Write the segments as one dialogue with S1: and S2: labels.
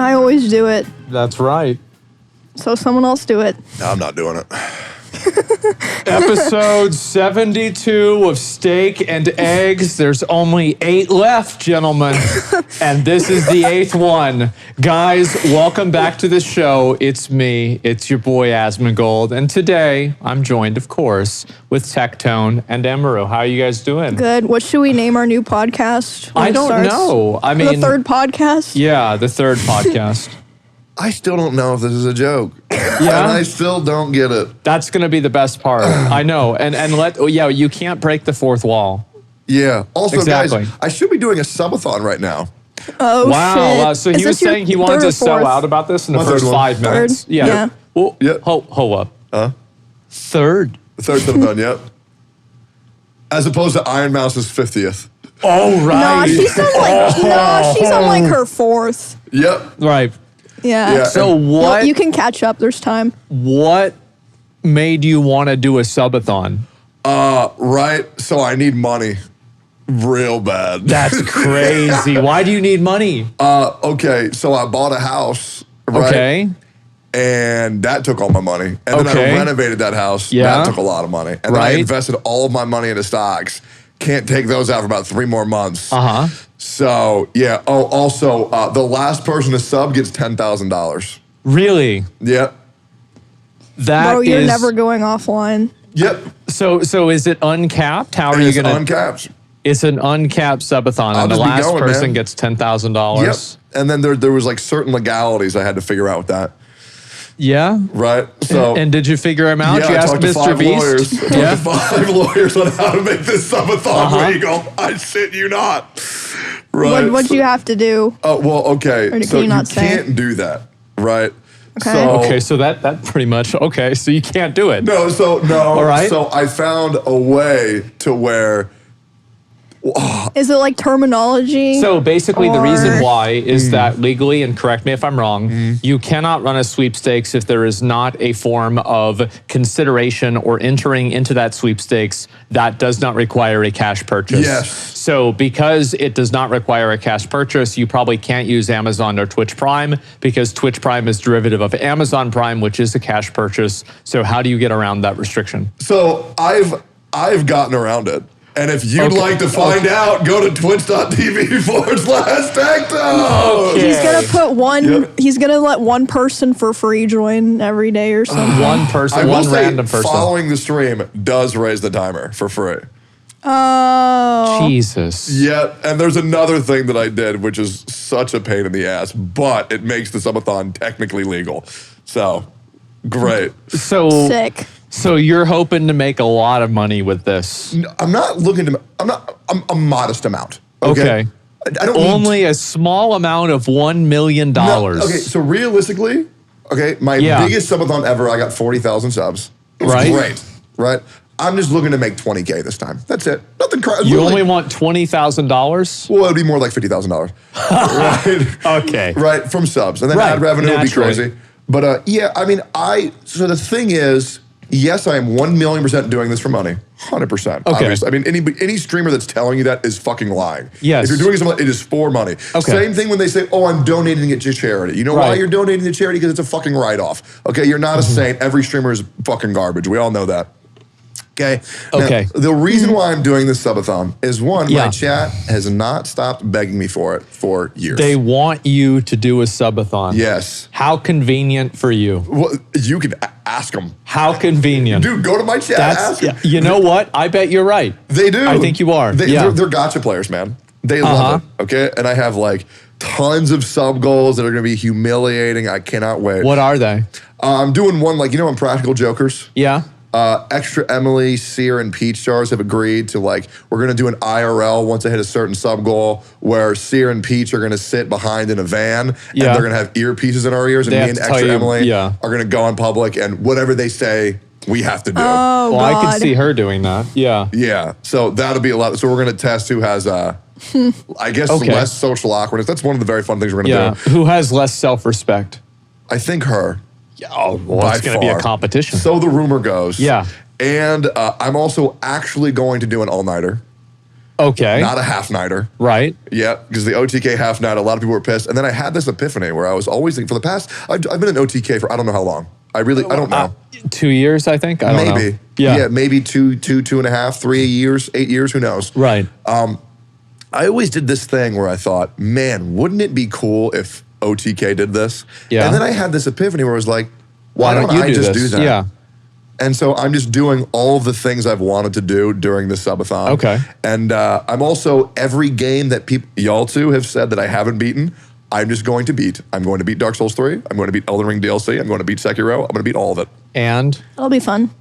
S1: I always do it.
S2: That's right.
S1: So someone else do it.
S3: No, I'm not doing it.
S2: Episode 72 of Steak and Eggs. There's only 8 left, gentlemen. And this is the 8th one. Guys, welcome back to the show. It's me. It's your boy, Asmon. And today, I'm joined, of course, with Tectone and Emeru. How are you guys doing?
S1: Good. What should we name our new podcast? when
S2: I
S1: it
S2: don't
S1: starts?
S2: know. I mean...
S1: The third podcast?
S2: Yeah, the third podcast.
S3: I still don't know if this is a joke.
S2: Yeah?
S3: And I still don't get it.
S2: That's going to be the best part. I know. And you can't break the fourth wall.
S3: Yeah. Also,
S2: Exactly.
S3: guys, I should be doing a subathon right now.
S1: Oh,
S2: Wow.
S1: shit.
S2: So
S1: Is
S2: he was
S1: this your
S2: saying he wanted
S1: third
S2: to
S1: or
S2: sell
S1: fourth?
S2: out about this in the
S3: My
S2: first
S3: third one.
S2: 5 minutes.
S1: Third? Yeah.
S2: Well,
S3: Yeah.
S2: Ho up.
S3: Huh?
S2: Third.
S3: The third subathon, yep. As opposed to Iron Mouse's 50th.
S2: Oh,
S1: Nah,
S2: right.
S1: she's on like her fourth.
S3: Yep.
S2: Right.
S1: Yeah.
S3: Yeah.
S2: So
S1: No,
S2: what
S1: you can catch up. There's time.
S2: what made you want to do a subathon?
S3: Right. So I need money real bad.
S2: That's crazy. Why do you need money?
S3: Okay. So I bought a house. Right?
S2: Okay.
S3: And that took all my money. And then
S2: Okay.
S3: I renovated that house.
S2: Yeah.
S3: That took a lot of money. And then I
S2: Right.
S3: invested all of my money into stocks. Can't take those out for about 3 more months.
S2: Uh-huh.
S3: So, yeah. Oh, also, the last person to sub gets $10,000.
S2: Really?
S3: Yep.
S2: That
S1: Bro, you're
S2: is-
S1: never going offline.
S3: Yep.
S2: So is it uncapped? How are
S3: And
S2: you
S3: it's
S2: going to...
S3: uncapped.
S2: It's an uncapped subathon,
S3: I'll
S2: and the
S3: just be
S2: last
S3: going,
S2: person
S3: man.
S2: gets $10,000.
S3: Yep. And then there was like certain legalities I had to figure out with that.
S2: Yeah?
S3: Right. So
S2: And did you figure him out?
S3: yeah,
S2: you
S3: I
S2: asked
S3: talked to
S2: Mr.
S3: 5
S2: Beast?
S3: lawyers. I
S2: Yeah?
S3: talked to 5 lawyers on how to make this subathon
S2: Uh-huh.
S3: legal. I shit you not. Right.
S1: What'd you have to do?
S3: Oh, well, okay.
S1: Or can
S3: So
S1: you
S3: you
S1: not say?
S3: can't do that, right?
S1: Okay.
S3: So,
S2: Okay, so that pretty much, okay, so you can't do it.
S3: No,
S2: All right.
S3: So I found a way to where
S1: Is it like terminology?
S2: So basically, the reason
S1: Or-
S2: why is that legally, and correct me if I'm wrong, you cannot run a sweepstakes if there is not a form of consideration or entering into that sweepstakes that does not require a cash purchase.
S3: Yes.
S2: So because it does not require a cash purchase, you probably can't use Amazon or Twitch Prime because Twitch Prime is derivative of Amazon Prime, which is a cash purchase. So how do you get around that restriction?
S3: So I've gotten around it. And if you'd like to find out, go to twitch.tv/Tectone.
S1: He's gonna put one.
S3: Yep.
S1: He's gonna let one person for free join every day or something.
S2: One person,
S3: I will
S2: one
S3: say
S2: random person.
S3: following the stream does raise the timer for free.
S1: Oh.
S2: Jesus.
S3: Yeah, and there's another thing that I did, which is such a pain in the ass, but it makes the subathon technically legal. So, great.
S2: So
S1: Sick.
S2: So you're hoping to make a lot of money with this.
S3: I'm not looking to, I'm a modest amount.
S2: Okay.
S3: I don't
S2: Only a small amount of $1 million.
S3: No, okay, so realistically, okay, my
S2: Yeah.
S3: biggest subathon ever, I got 40,000 subs. It was
S2: Right.
S3: great, right? I'm just looking to make 20K this time. That's it. Nothing crazy.
S2: You only want $20,000?
S3: Well, it'd be more like $50,000. Right?
S2: Okay.
S3: Right, from subs. And then
S2: Right,
S3: ad revenue would be
S2: naturally.
S3: crazy. But yeah, I mean, so the thing is, yes, I am 1,000,000% doing this for money. 100%.
S2: Okay.
S3: Obviously. I mean, any streamer that's telling you that is fucking lying.
S2: Yes.
S3: If you're doing something, it is for money.
S2: Okay.
S3: Same thing when they say, oh, I'm donating it to charity. You know why
S2: Right.
S3: you're donating to charity? Because it's a fucking write-off. Okay, you're not a saint. Every streamer is fucking garbage. We all know that. Okay. Now,
S2: Okay.
S3: the reason why I'm doing this subathon is one,
S2: Yeah.
S3: my chat has not stopped begging me for it for years.
S2: They want you to do a subathon.
S3: Yes.
S2: How convenient for you.
S3: Well, you can ask them.
S2: How convenient.
S3: Dude, go to my chat.
S2: That's,
S3: ask 'em.
S2: you know what? I bet you're right.
S3: They do.
S2: I think you are. Yeah.
S3: They're gotcha players, man. They
S2: Uh-huh.
S3: love it. Okay. And I have like tons of sub goals that are going to be humiliating. I cannot wait.
S2: What are they?
S3: I'm doing one like, on Practical Jokers?
S2: Yeah.
S3: Extra Emily, Sear, and Peach Stars have agreed to we're going to do an IRL once I hit a certain sub goal where Sear and Peach are going to sit behind in a van
S2: Yeah.
S3: and they're going to have earpieces in our ears and
S2: They
S3: me
S2: have
S3: and
S2: to tell
S3: Extra
S2: you-
S3: Emily
S2: yeah.
S3: are going to go in public and whatever they say, we have to do.
S1: Oh
S2: Well, I
S1: God.
S2: could see her doing that. Yeah.
S3: Yeah, so that'll be a lot. So we're going to test who has, I guess,
S2: Okay.
S3: less social awkwardness. That's one of the very fun things we're going to
S2: Yeah.
S3: do.
S2: Who has less self-respect?
S3: I think her.
S2: Oh, well,
S3: By
S2: it's going to be a
S3: far.
S2: competition.
S3: So the rumor goes.
S2: Yeah.
S3: And I'm also actually going to do an all-nighter.
S2: Okay.
S3: Not a half-nighter.
S2: Right.
S3: Yeah, because the OTK half-night, a lot of people were pissed. And then I had this epiphany where I was always thinking, for the past, I've been in OTK for I don't know how long. I don't know.
S2: 2 years, I think. I don't know.
S3: Maybe. Yeah, maybe two and a half, 3 years, 8 years, who knows?
S2: Right.
S3: I always did this thing where I thought, man, wouldn't it be cool if OTK did this?
S2: Yeah.
S3: And then I had this epiphany where I was like, why don't
S2: you
S3: I just
S2: this?
S3: do that?
S2: Yeah.
S3: And so I'm just doing all of the things I've wanted to do during the subathon.
S2: Okay.
S3: And I'm also, every game that y'all two have said that I haven't beaten, I'm just going to beat. I'm going to beat Dark Souls 3. I'm going to beat Elden Ring DLC. I'm going to beat Sekiro. I'm going to beat all of it.
S2: And
S1: That'll be fun.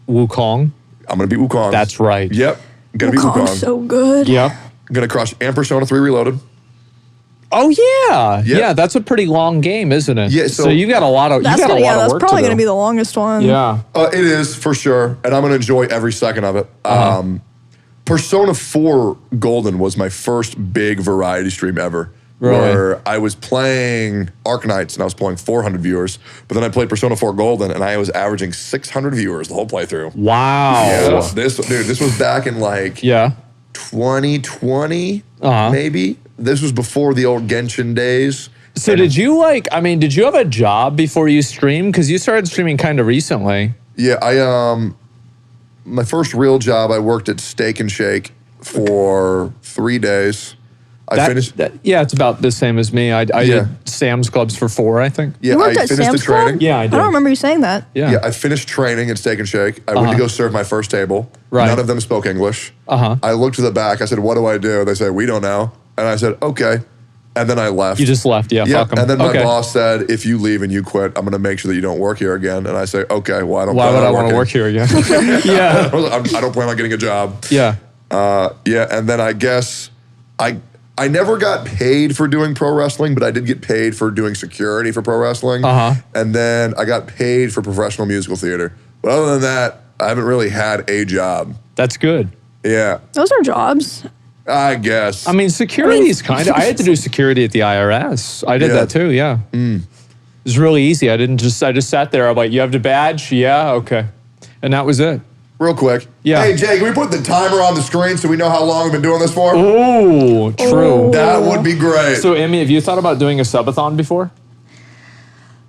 S2: Wukong.
S3: I'm going to beat Wukong.
S2: That's right.
S3: Yep. I'm going to beat Wukong.
S1: so good.
S2: Yep.
S3: I'm going to crush and Persona 3 Reloaded.
S2: Oh yeah.
S3: Yeah.
S2: Yeah, that's a pretty long game, isn't it?
S3: Yeah,
S2: So you got a lot of
S1: That's
S2: you got a lot of
S1: that's
S2: work
S1: probably
S2: to do.
S1: gonna be the longest one.
S2: Yeah.
S3: It is, for sure. And I'm going to enjoy every second of it. Persona 4 Golden was my first big variety stream ever.
S2: Really?
S3: Where I was playing Arknights and I was pulling 400 viewers. But then I played Persona 4 Golden and I was averaging 600 viewers the whole playthrough.
S2: Wow.
S3: Yeah, this was back in like
S2: Yeah.
S3: 2020,
S2: Uh-huh.
S3: maybe. This was before the old Genshin days.
S2: So did you did you have a job before you streamed? Because you started streaming kind of recently.
S3: Yeah, my first real job, I worked at Steak and Shake for 3 days. I finished.
S2: Yeah, it's about the same as me. I did Sam's Clubs for 4, I think.
S3: Yeah,
S1: You worked
S3: I
S1: at
S3: finished
S1: Sam's
S3: the training.
S1: Club?
S2: Yeah, I did.
S1: I don't remember you saying that.
S2: Yeah.
S3: Yeah, I finished training at Steak and Shake. I went to go serve my first table.
S2: Right.
S3: None of them spoke English. I looked to the back. I said, "What do I do?" They said, "We don't know." And I said, "Okay." And then I left.
S2: You just left. Yeah,
S3: Yeah,
S2: fuck 'em.
S3: and then my
S2: Okay.
S3: boss said, "If you leave and you quit, I'm going to make sure that you don't work here again." And I say, "Okay, well, I don't.
S2: Why
S3: plan
S2: would I
S3: on
S2: want to
S3: working."
S2: work here again? Yeah.
S3: I don't plan on getting a job.
S2: Yeah.
S3: Yeah, and then I guess I never got paid for doing pro wrestling, but I did get paid for doing security for pro wrestling. And then I got paid for professional musical theater. But other than that, I haven't really had a job.
S2: That's good.
S3: Yeah,
S1: Those are jobs.
S3: I guess.
S2: I mean, security is kind of. I had to do security at the IRS. I did
S3: Yeah.
S2: that too. Yeah. It was really easy. I just sat there. I'm like, you have the badge? Yeah. Okay. And that was it.
S3: Real quick.
S2: Yeah.
S3: Hey, Jay, can we put the timer on the screen so we know how long we've been doing this for?
S2: Oh, true.
S3: That would be great.
S2: So, Emmy, have you thought about doing a subathon before?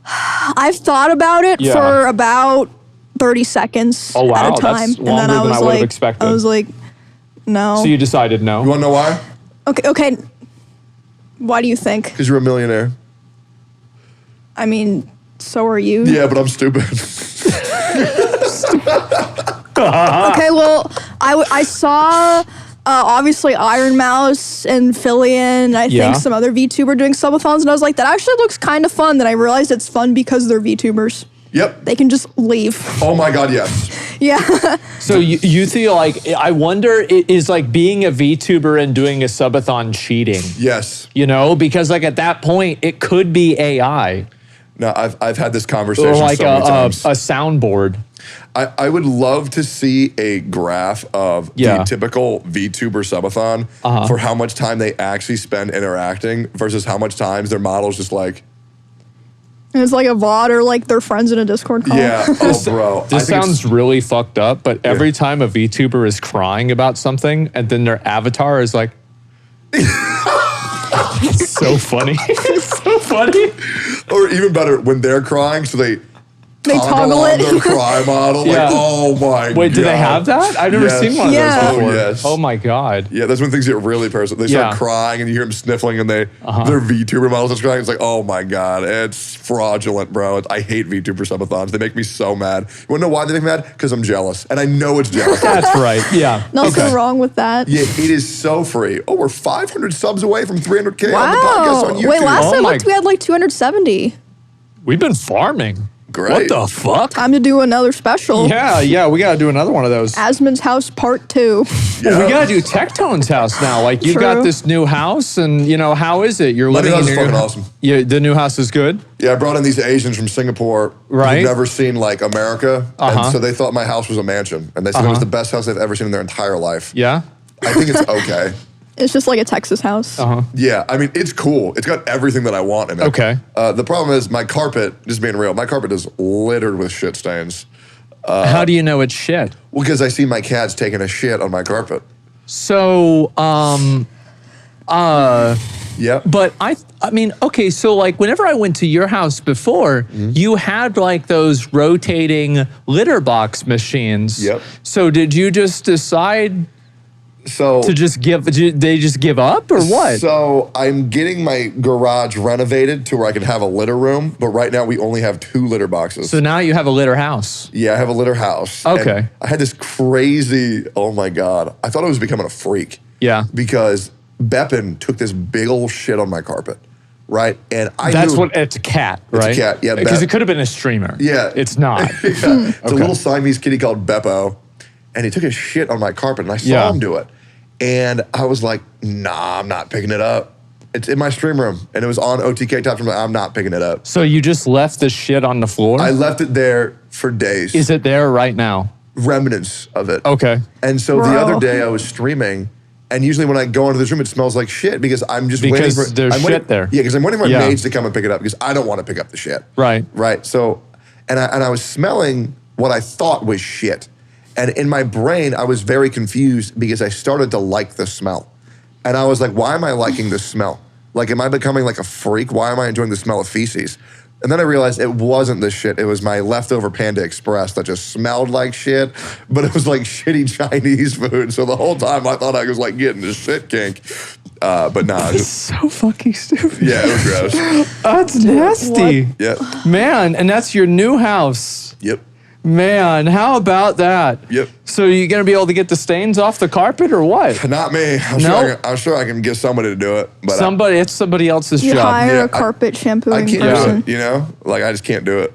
S1: I've thought about it
S2: Yeah.
S1: for about 30 seconds
S2: Oh, wow,
S1: at a time.
S2: that's
S1: And then
S2: longer
S1: I
S2: than
S1: was
S2: I would've
S1: like,
S2: expected.
S1: I was like, no.
S2: So you decided no.
S3: You want to know why?
S1: Okay. Why do you think?
S3: Because you're a millionaire.
S1: I mean, so are you.
S3: Yeah, but I'm stupid.
S1: Okay, well, I saw obviously Iron Mouse and Fillion, and I
S2: Yeah.
S1: think some other VTuber doing subathons, and I was like, that actually looks kind of fun. Then I realized it's fun because they're VTubers.
S3: Yep.
S1: They can just leave.
S3: Oh my God, yes.
S1: Yeah.
S2: So you feel like, I wonder, is like being a VTuber and doing a subathon cheating?
S3: Yes.
S2: You know, because like at that point, it could be AI.
S3: No, I've had this conversation
S2: Or like
S3: so many times.
S2: a soundboard.
S3: I would love to see a graph of
S2: Yeah.
S3: the typical VTuber subathon for how much time they actually spend interacting versus how much times their model's just like,
S1: And it's like a VOD or like their friends in a Discord call.
S3: yeah, oh bro.
S2: This
S3: I think
S2: sounds really fucked up, but every time a VTuber is crying about something and then their avatar is like, it's so funny. It's so funny.
S3: or even better, when they're crying, so they
S1: toggle
S3: on
S1: it.
S3: their cry model.
S2: Yeah.
S3: Like, oh my God.
S2: Wait, do they have that? I've never
S3: Yes.
S2: seen one of
S1: Yeah.
S2: those before.
S3: Oh, yes.
S2: Oh my God.
S3: Yeah, that's when things get really personal. They start
S2: Yeah.
S3: crying and you hear them sniffling and their VTuber models are crying. It's like, oh my God, it's fraudulent, bro. I hate VTuber subathons. They make me so mad. You wanna know why they make me mad? Because I'm jealous. And I know it's jealous.
S2: That's right. Yeah.
S1: Nothing wrong with that.
S3: Yeah, it is so free. Oh, we're 500 subs away from 300K on the podcast
S1: Wow.
S3: on YouTube.
S1: Wait, last
S2: Oh
S1: I
S2: my-
S1: looked, we had like 270.
S2: We've been farming.
S3: Great.
S2: What the fuck?
S1: Time to do another special.
S2: Yeah, we gotta do another one of those.
S1: Asmon's House Part 2.
S3: Yeah.
S2: We gotta do Tectone's house now. Like you've got
S1: True.
S2: this new house, and you know how is it? You're
S3: My new
S2: living
S3: house
S2: in
S3: is
S2: your
S3: fucking awesome.
S2: Yeah, the new house is good.
S3: Yeah, I brought in these Asians from Singapore
S2: Right.
S3: who've never seen like America.
S2: Uh-huh.
S3: And so they thought my house was a mansion. And they said it was the best house they've ever seen in their entire life.
S2: Yeah.
S3: I think it's okay.
S1: It's just like a Texas house.
S3: Yeah, I mean, it's cool. It's got everything that I want in it.
S2: Okay.
S3: The problem is my carpet, just being real, my carpet is littered with shit stains.
S2: How do you know it's shit?
S3: Well, because I see my cats taking a shit on my carpet.
S2: So,
S3: Yep.
S2: but I mean, okay, so like whenever I went to your house before, you had like those rotating litter box machines.
S3: Yep.
S2: So did you just decide to just did they just give up or what?
S3: So I'm getting my garage renovated to where I can have a litter room, but right now we only have 2 litter boxes.
S2: So now you have a litter house.
S3: Yeah, I have a litter house.
S2: Okay.
S3: And I had this crazy, oh my God. I thought I was becoming a freak.
S2: Yeah.
S3: Because Beppin took this big old shit on my carpet, right? And
S2: it's a cat, right?
S3: It's a cat, yeah.
S2: Because it could have been a streamer.
S3: Yeah.
S2: It's not.
S3: It's a little Siamese kitty called Beppo, and he took his shit on my carpet, and I saw him do it. And I was like, nah, I'm not picking it up. It's in my stream room, and it was on OTK Top. I'm not picking it up.
S2: So you just left the shit on the floor?
S3: I left it there for days.
S2: Is it there right now?
S3: Remnants of it.
S2: Okay.
S3: And so the other day I was streaming, and usually when I go into this room, it smells like shit because I'm just waiting for
S2: there's shit there.
S3: Yeah, because I'm waiting for my maids to come and pick it up because I don't want to pick up the shit.
S2: Right.
S3: Right. So, and I was smelling what I thought was shit. And in my brain, I was very confused because I started to like the smell. And I was like, why am I liking this smell? Like, am I becoming like a freak? Why am I enjoying the smell of feces? And then I realized it wasn't the shit. It was my leftover Panda Express that just smelled like shit, but it was like shitty Chinese food. So the whole time I thought I was like getting the shit kink. But nah.
S2: It's so fucking stupid.
S3: Yeah, it was gross.
S2: That's nasty.
S1: What?
S3: Yep.
S2: Man, and that's your new house.
S3: Yep.
S2: Man, how about that?
S3: Yep.
S2: So you gonna be able to get the stains off the carpet or what?
S3: Not me. I'm sure I can get somebody to do it. But
S2: it's somebody else's
S1: You
S2: job.
S1: hire a carpet shampooing
S3: I can't
S1: person.
S3: do it, you know? Like, I just can't do it.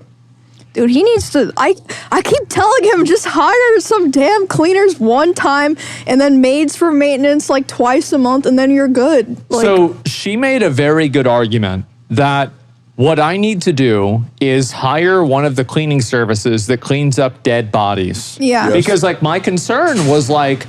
S1: Dude, he needs to. I keep telling him just hire some damn cleaners one time and then maids for maintenance like twice a month and then you're good. Like,
S2: So she made a very good argument that what I need to do is hire one of the cleaning services that cleans up dead bodies.
S1: Yeah.
S3: Yes.
S2: Because like my concern was like,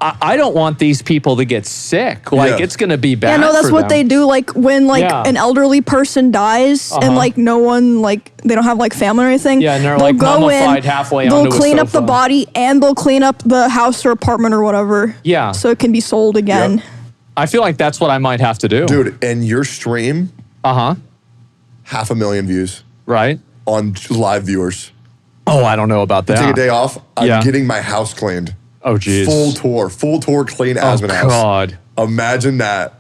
S2: I don't want these people to get sick. Like it's gonna be bad.
S1: yeah, no, that's
S2: for
S1: what
S2: them.
S1: they do. Like when like an elderly person dies and like no one like they don't have like family or anything.
S2: Yeah, and they're
S1: they'll
S2: like
S1: go
S2: mummified halfway
S1: They'll
S2: onto a
S1: clean up the
S2: sofa.
S1: body and they'll clean up the house or apartment or whatever.
S2: Yeah.
S1: So it can be sold again.
S3: Yep.
S2: I feel like that's what I might have to do.
S3: Dude, and your stream, 500,000 views
S2: Right?
S3: on live viewers.
S2: Oh, I don't know about that.
S3: Take a day off. I'm
S2: Yeah.
S3: getting my house cleaned.
S2: Oh, geez.
S3: Full tour clean Asmon house.
S2: God.
S3: Imagine that.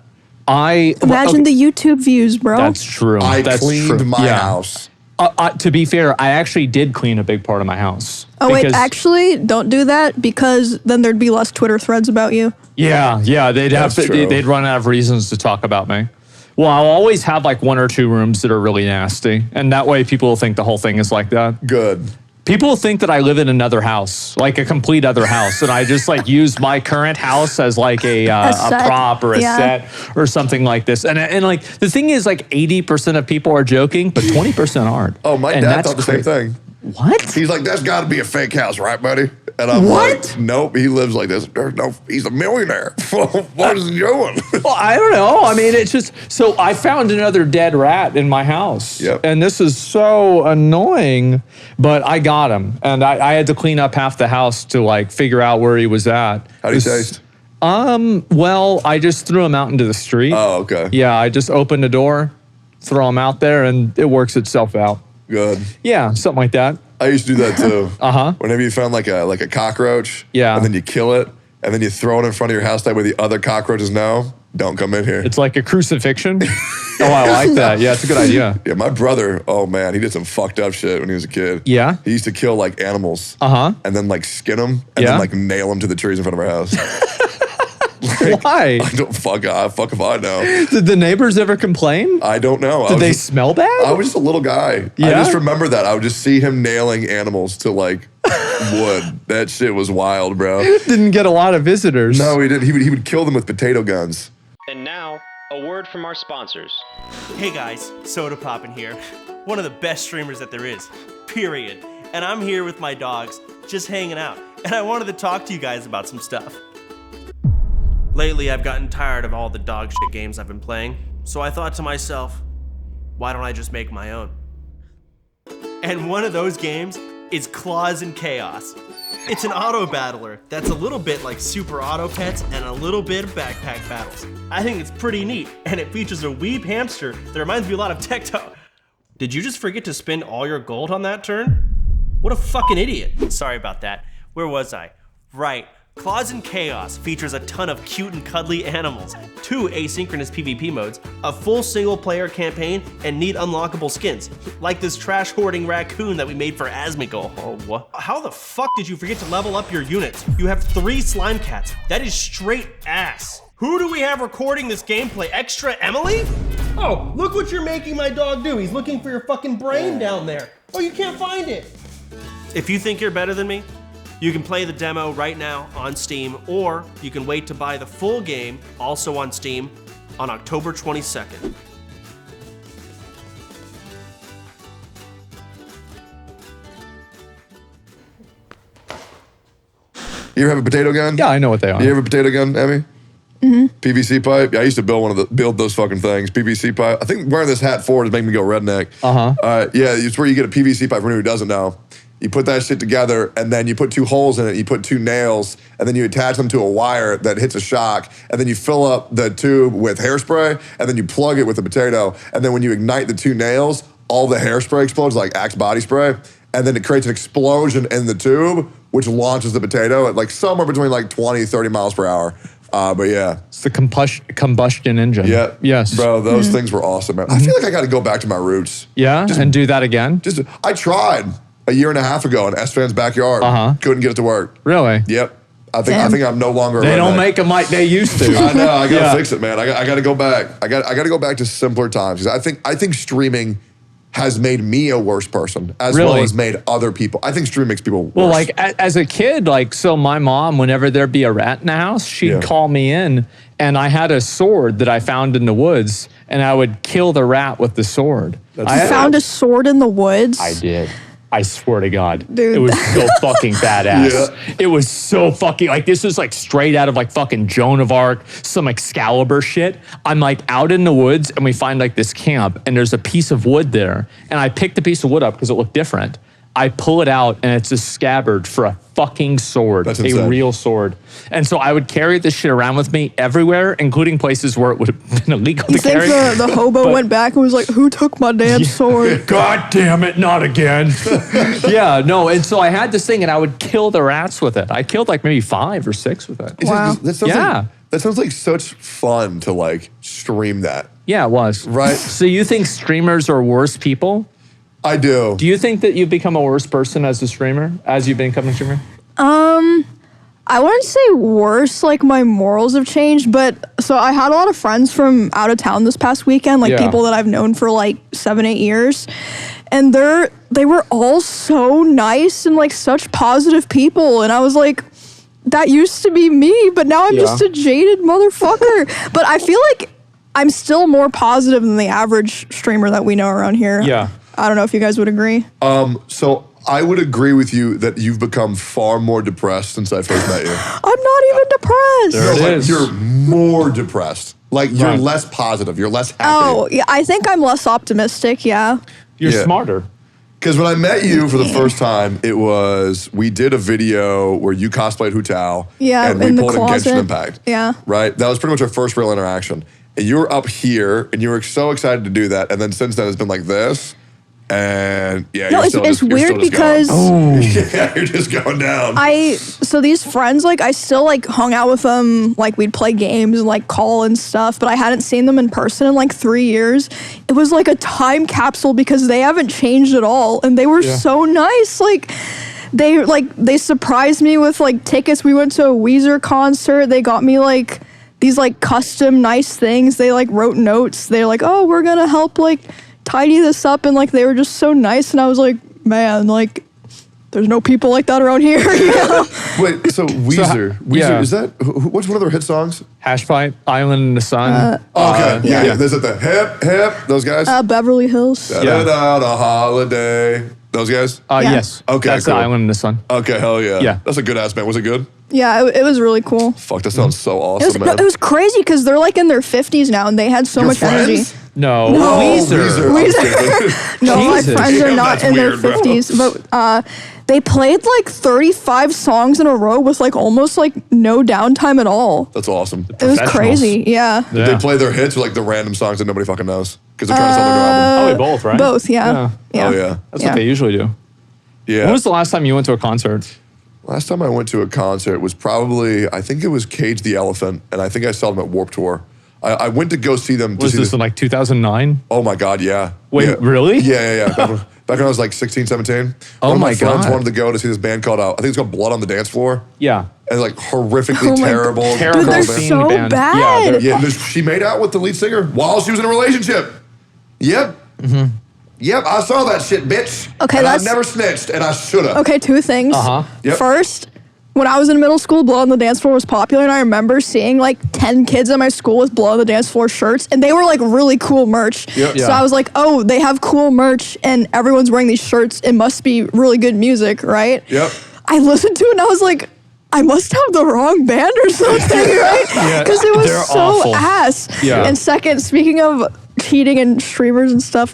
S1: Imagine the YouTube views, bro.
S2: That's true.
S3: I
S2: That's
S3: cleaned
S2: true.
S3: my
S2: Yeah.
S3: house.
S2: To be fair, I actually did clean a big part of my house.
S1: Oh wait,
S2: because-
S1: actually, don't do that because then there'd be less Twitter threads about you.
S2: Yeah, they'd have
S3: That's
S2: to,
S3: true.
S2: they'd run out of reasons to talk about me. Well, I'll always have like 1 or 2 rooms that are really nasty, and that way people will think the whole thing is like that.
S3: Good.
S2: People think that I live in another house, like a complete other house, and I just like use my current house as like a
S1: set.
S2: prop or a
S1: Yeah.
S2: set or something like this. And like the thing is, like 80% of people are joking, but 20% aren't.
S3: Oh, my
S2: And
S3: dad
S2: that's
S3: thought the same
S2: crazy.
S3: thing.
S2: What?
S3: He's like, that's got to be a fake house, right, buddy? And I'm
S2: What?
S3: like, nope, he lives like this. There's no, he's a millionaire. What is he doing?
S2: Well, I don't know. I mean, it's just, so I found another dead rat in my house.
S3: Yep.
S2: And this is so annoying, but I got him. And I had to clean up half the house to like figure out where he was at.
S3: How do you taste?
S2: Well, I just threw him out into the street.
S3: Oh, okay.
S2: Yeah, I just opened the door, throw him out there, and it works itself out.
S3: Good.
S2: Yeah, something like that.
S3: I used to do that too. Whenever you found like a cockroach,
S2: Yeah.
S3: and then you kill it, and then you throw it in front of your house, that way the other cockroaches know, don't come in here.
S2: It's like a crucifixion. Oh, I like that. Yeah, it's a good idea.
S3: Yeah, my brother, oh man, he did some fucked up shit when he was a kid.
S2: Yeah?
S3: He used to kill like animals.
S2: Uh-huh.
S3: And then like skin them and
S2: Yeah?
S3: then like nail them to the trees in front of our house.
S2: Why?
S3: I don't fuck if I know.
S2: Did the neighbors ever complain?
S3: I don't know.
S2: Did they smell bad?
S3: I was just a little guy.
S2: Yeah?
S3: I just remember that. I would just see him nailing animals to like wood. That shit was wild, bro.
S2: Didn't get a lot of visitors.
S3: No, he didn't. He would kill them with potato guns.
S4: And now, a word from our sponsors.
S5: Hey guys, Soda Poppin' here. One of the best streamers that there is, period. And I'm here with my dogs, just hanging out. And I wanted to talk to you guys about some stuff. Lately, I've gotten tired of all the dog shit games I've been playing, so I thought to myself, why don't I just make my own? And one of those games is Claws and Chaos. It's an auto battler that's a little bit like Super Auto Pets and a little bit of Backpack Battles. I think it's pretty neat, and it features a weeb hamster that reminds me a lot of Tectone. Did you just forget to spend all your gold on that turn? What a fucking idiot. Sorry about that. Where was I? Right. Claws and Chaos features a ton of cute and cuddly animals, 2 asynchronous PvP modes, a full single-player campaign, and neat unlockable skins, like this trash-hoarding raccoon that we made for Asmon. Oh, what? How the fuck did you forget to level up your units? You have 3 slime cats. That is straight ass. Who do we have recording this gameplay? Extra Emily? Oh, look what you're making my dog do. He's looking for your fucking brain down there. Oh, you can't find it. If you think you're better than me, you can play the demo right now on Steam, or you can wait to buy the full game, also on Steam, on October 22nd.
S3: You ever have a potato gun?
S2: Yeah, I know what they are.
S3: You ever have a potato gun, Emmy? Mm-hmm. PVC pipe. Yeah, I used to build those fucking things. PVC pipe. I think wearing this hat forward is making me go redneck. Yeah, it's where you get a PVC pipe for anyone who doesn't know. You put that shit together, and then you put 2 holes in it. You put 2 nails, and then you attach them to a wire that hits a shock, and then you fill up the tube with hairspray, and then you plug it with a potato, and then when you ignite the 2 nails, all the hairspray explodes like Axe body spray, and then it creates an explosion in the tube, which launches the potato at like somewhere between like 20, 30 miles per hour. But yeah.
S2: It's the combustion engine.
S3: Yeah.
S2: Yes.
S3: Bro, those things were awesome, man. I feel like I got to go back to my roots.
S2: Yeah, and do that again?
S3: I tried a year and a half ago in S-Fan's backyard. Couldn't get it to work.
S2: Really?
S3: Yep. I think I'm no longer.
S2: They don't make them like they used to.
S3: I know. I gotta fix it, man. I gotta go back. I gotta go back to simpler times. I think streaming has made me a worse person as well as made other people. I think streaming makes people worse.
S2: Well, like as a kid, so my mom, whenever there'd be a rat in the house, she'd call me in, and I had a sword that I found in the woods, and I would kill the rat with the sword.
S1: You found a sword in the woods?
S2: I did. I swear to God.
S1: Dude.
S2: It was so fucking badass.
S3: Yeah.
S2: It was so fucking, this is straight out of fucking Joan of Arc, some Excalibur shit. I'm out in the woods, and we find this camp, and there's a piece of wood there. And I picked the piece of wood up because it looked different. I pull it out, and it's a scabbard for a fucking sword.
S3: That's insane.
S2: A real sword. And so I would carry this shit around with me everywhere, including places where it would have been illegal to carry.
S1: You think the hobo went back and was like, who took my damn sword?
S2: God damn it, not again. Yeah, no, and so I had this thing, and I would kill the rats with it. I killed maybe 5 or 6 with it.
S1: Wow.
S3: That sounds like such fun to stream that.
S2: Yeah, it was.
S3: Right.
S2: So you think streamers are worse people?
S3: I do.
S2: Do you think that you've become a worse person as a streamer, as you've become a streamer?
S1: I wouldn't say worse, my morals have changed, but so I had a lot of friends from out of town this past weekend, people that I've known for 7, 8 years, and they were all so nice and such positive people, and I was like, that used to be me, but now I'm just a jaded motherfucker. But I feel like I'm still more positive than the average streamer that we know around here.
S2: Yeah.
S1: I don't know if you guys would agree.
S3: So I would agree with you that you've become far more depressed since I first met you.
S1: I'm not even depressed.
S2: There it is.
S3: You're more depressed. You're less positive. You're less happy.
S1: Oh, yeah. I think I'm less optimistic, yeah.
S2: You're smarter.
S3: Because when I met you for the first time, we did a video where you cosplayed Hu Tao.
S1: Yeah,
S3: and we
S1: in the
S3: pulled in
S1: closet.
S3: Genshin Impact.
S1: Yeah.
S3: Right? That was pretty much our first real interaction. And you were up here, and you were so excited to do that. And then since then, it's been like this. And yeah,
S1: no, it's weird because
S3: yeah, you're just going down.
S1: So these friends, I still hung out with them, we'd play games and call and stuff, but I hadn't seen them in person in 3 years. It was a time capsule because they haven't changed at all, and they were so nice. They surprised me with tickets. We went to a Weezer concert. They got me these custom nice things. They wrote notes. They're oh, we're gonna help tidy this up, and they were just so nice, and I was like, man, there's no people like that around here. You know?
S3: Wait, so Weezer, is that what's one of their hit songs?
S2: Hashpipe, Island in the Sun.
S3: Okay, yeah. There's the hip, those guys.
S1: Beverly Hills.
S3: Da-da-da, a holiday. Those guys.
S2: Yes.
S3: Okay,
S2: that's
S3: cool.
S2: the Island in the Sun.
S3: Okay, hell yeah.
S2: Yeah.
S3: That's a good ass band. Was it good?
S1: Yeah, it was really cool.
S3: Fuck, that sounds so awesome, man.
S1: It was crazy because they're in their 50s now, and they had so much energy.
S2: No,
S1: No.
S2: Weezer.
S3: I'm stupid.
S1: No, my
S2: Jesus.
S1: friends are
S3: Damn,
S1: not
S3: that's
S1: in their
S3: weird, bro.
S1: 50s, but they played like 35 songs in a row with like almost like no downtime at all.
S3: That's awesome.
S1: It was
S2: Professionals.
S1: crazy. Yeah.
S2: Yeah.
S3: They play their hits or like the random songs that nobody fucking knows because they're trying to sell their new album.
S2: Probably both, right?
S1: Both, yeah.
S3: Oh yeah,
S2: That's what they usually do.
S3: yeah.
S2: When was the last time you went to a concert?
S3: Last time I went to a concert was probably, I think it was Cage the Elephant, and I think I saw them at Warped Tour. I went to go see them.
S2: Was this in like 2009?
S3: Oh my God, yeah.
S2: Wait,
S3: Yeah.
S2: really?
S3: Yeah. Back when I was like 16, 17.
S2: Oh
S3: One of
S2: my
S3: my friends
S2: God.
S3: wanted to go to see this band called, I think it's called Blood on the Dance Floor.
S2: Yeah.
S3: And like horrifically
S1: Oh my
S3: terrible.
S1: God.
S2: Terrible
S1: Dude, they're
S2: band.
S1: so
S2: band.
S1: bad.
S2: Yeah, they're-
S3: Yeah, and she made out with the lead singer while she was in a relationship. Yep. Yep, I saw that shit, bitch.
S1: Okay,
S3: and I
S1: that's-
S3: never snitched, and I should have.
S1: Okay, two things.
S3: Yep.
S1: First, when I was in middle school, Blow on the Dance Floor was popular, and I remember seeing like 10 kids at my school with Blow on the Dance Floor shirts, and they were like really cool merch.
S3: Yep.
S1: So
S2: Yeah.
S1: I was like, oh, they have cool merch, and everyone's wearing these shirts. It must be really good music, right?
S3: Yep.
S1: I listened to it, and I was like, I must have the wrong band or something, right? Because it was
S2: they're
S1: so
S2: awful.
S1: ass.
S2: Yeah.
S1: And second, speaking of cheating and streamers and stuff,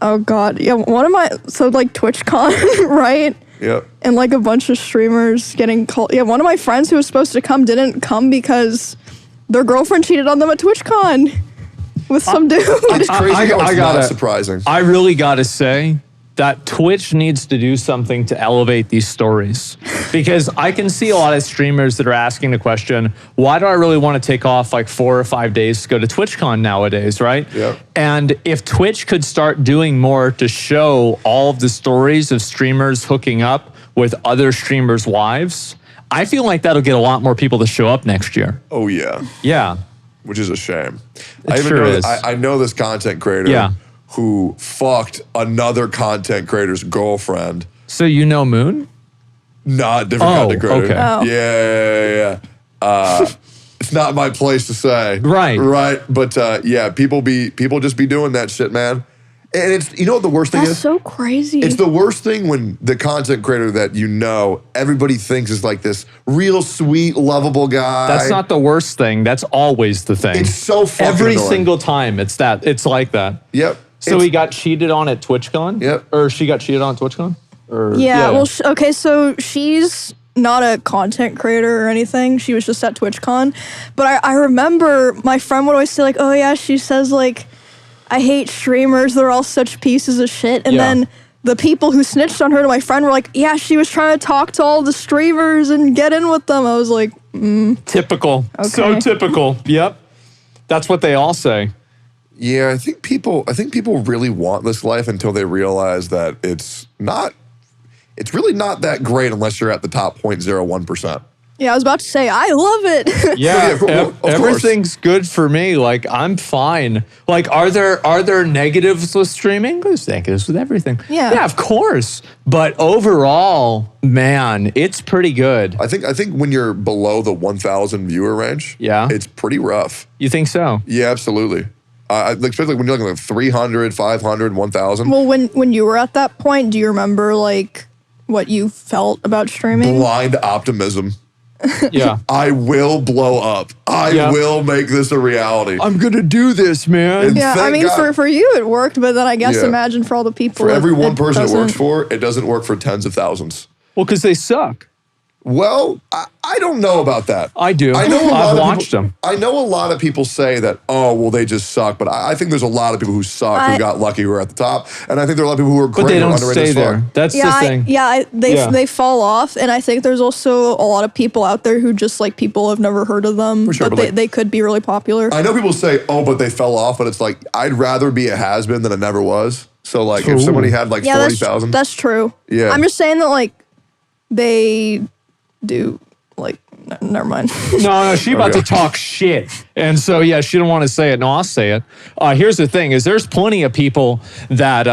S1: oh God, yeah, one of my, so like TwitchCon, right?
S3: Yep.
S1: And like a bunch of streamers getting called. Yeah, one of my friends who was supposed to come didn't come because their girlfriend cheated on them at TwitchCon with some dude.
S3: It's crazy how it's
S2: gotta-
S3: not surprising.
S2: I really got to say that Twitch needs to do something to elevate these stories. Because I can see a lot of streamers that are asking the question, why do I really want to take off like 4 or 5 days to go to TwitchCon nowadays, right?
S3: Yep.
S2: And if Twitch could start doing more to show all of the stories of streamers hooking up with other streamers' wives, I feel like that'll get a lot more people to show up next year.
S3: Oh yeah,
S2: Yeah.
S3: which is a shame.
S2: It sure is.
S3: I know this content creator
S2: Yeah.
S3: who fucked another content creator's girlfriend.
S2: So you know Moon?
S3: Not different
S2: Oh,
S3: content creator.
S2: okay.
S1: Oh.
S3: Yeah. It's not my place to say.
S2: Right.
S3: Right. But yeah, people just be doing that shit, man. And it's, you know what the worst thing
S1: That's
S3: is?
S1: so crazy.
S3: It's the worst thing when the content creator that you know, everybody thinks is like this real sweet, lovable guy.
S2: That's not the worst thing. That's always the thing.
S3: It's so fucking
S2: Every
S3: annoying.
S2: single time it's that. It's like that.
S3: Yep.
S2: So
S3: It's-
S2: he got cheated on at TwitchCon?
S3: Yep.
S2: Or she got cheated on at TwitchCon? Or
S1: yeah, well, okay, so she's not a content creator or anything. She was just at TwitchCon. But I remember my friend would always say, like, oh yeah, she says, like, I hate streamers. They're all such pieces of shit. And
S2: Yeah.
S1: then the people who snitched on her to my friend were like, yeah, she was trying to talk to all the streamers and get in with them. I was like,
S2: typical. So
S1: Okay.
S2: typical. Yep. That's what they all say.
S3: Yeah, I think people really want this life until they realize that it's really not that great unless you're at the top 0.01%.
S1: yeah, I was about to say, I love it.
S2: Yeah,
S3: of course.
S2: everything's good for me. Like I'm fine. Like are there negatives with streaming? There's negatives with everything.
S1: Yeah.
S2: Yeah, of course. But overall, man, it's pretty good.
S3: I think when you're below the 1,000 viewer range,
S2: Yeah.
S3: it's pretty rough.
S2: You think so?
S3: Yeah, absolutely. Like, especially when you're looking at 300, 500, 1,000.
S1: Well, when you were at that point, do you remember, like, what you felt about streaming?
S3: Blind optimism.
S2: Yeah.
S3: I will blow up. I
S2: Yeah.
S3: will make this a reality.
S2: I'm gonna do this, man.
S1: Yeah, I
S3: Thank
S1: mean,
S3: God.
S1: for you it worked, but then I guess
S3: Yeah.
S1: imagine for all the people.
S3: For every one
S1: it
S3: person it works
S1: doesn't.
S3: for, it doesn't work for tens of thousands.
S2: Well, because they suck.
S3: Well, I don't know about that.
S2: I do.
S3: I know a lot
S2: I've
S3: of
S2: watched
S3: people,
S2: them.
S3: I know a lot of people say that, oh, well, they just suck. But I think there's a lot of people who suck who
S1: I-
S3: got lucky who are at the top. And I think there are a lot of people who are great
S2: But they
S3: who are
S2: don't
S3: underrated
S2: stay
S3: as fuck.
S2: there. That's
S1: Yeah,
S2: the thing.
S1: they
S2: Yeah.
S1: fall off, and I think there's also a lot of people out there who just like people have never heard of them,
S3: For sure,
S1: but
S3: but, like-
S1: they could be really popular.
S3: I know people say, oh, but they fell off. But it's like, I'd rather be a has-been than a never was. So, like, if
S2: Ooh.
S3: somebody had, like,
S1: yeah,
S3: 40,000.
S1: that's true.
S3: Yeah.
S1: I'm just saying that like they do like never mind.
S2: No, she about
S3: Okay.
S2: to talk shit. And so, yeah, she don't want to say it. No, I'll say it. Here's the thing is there's plenty of people that,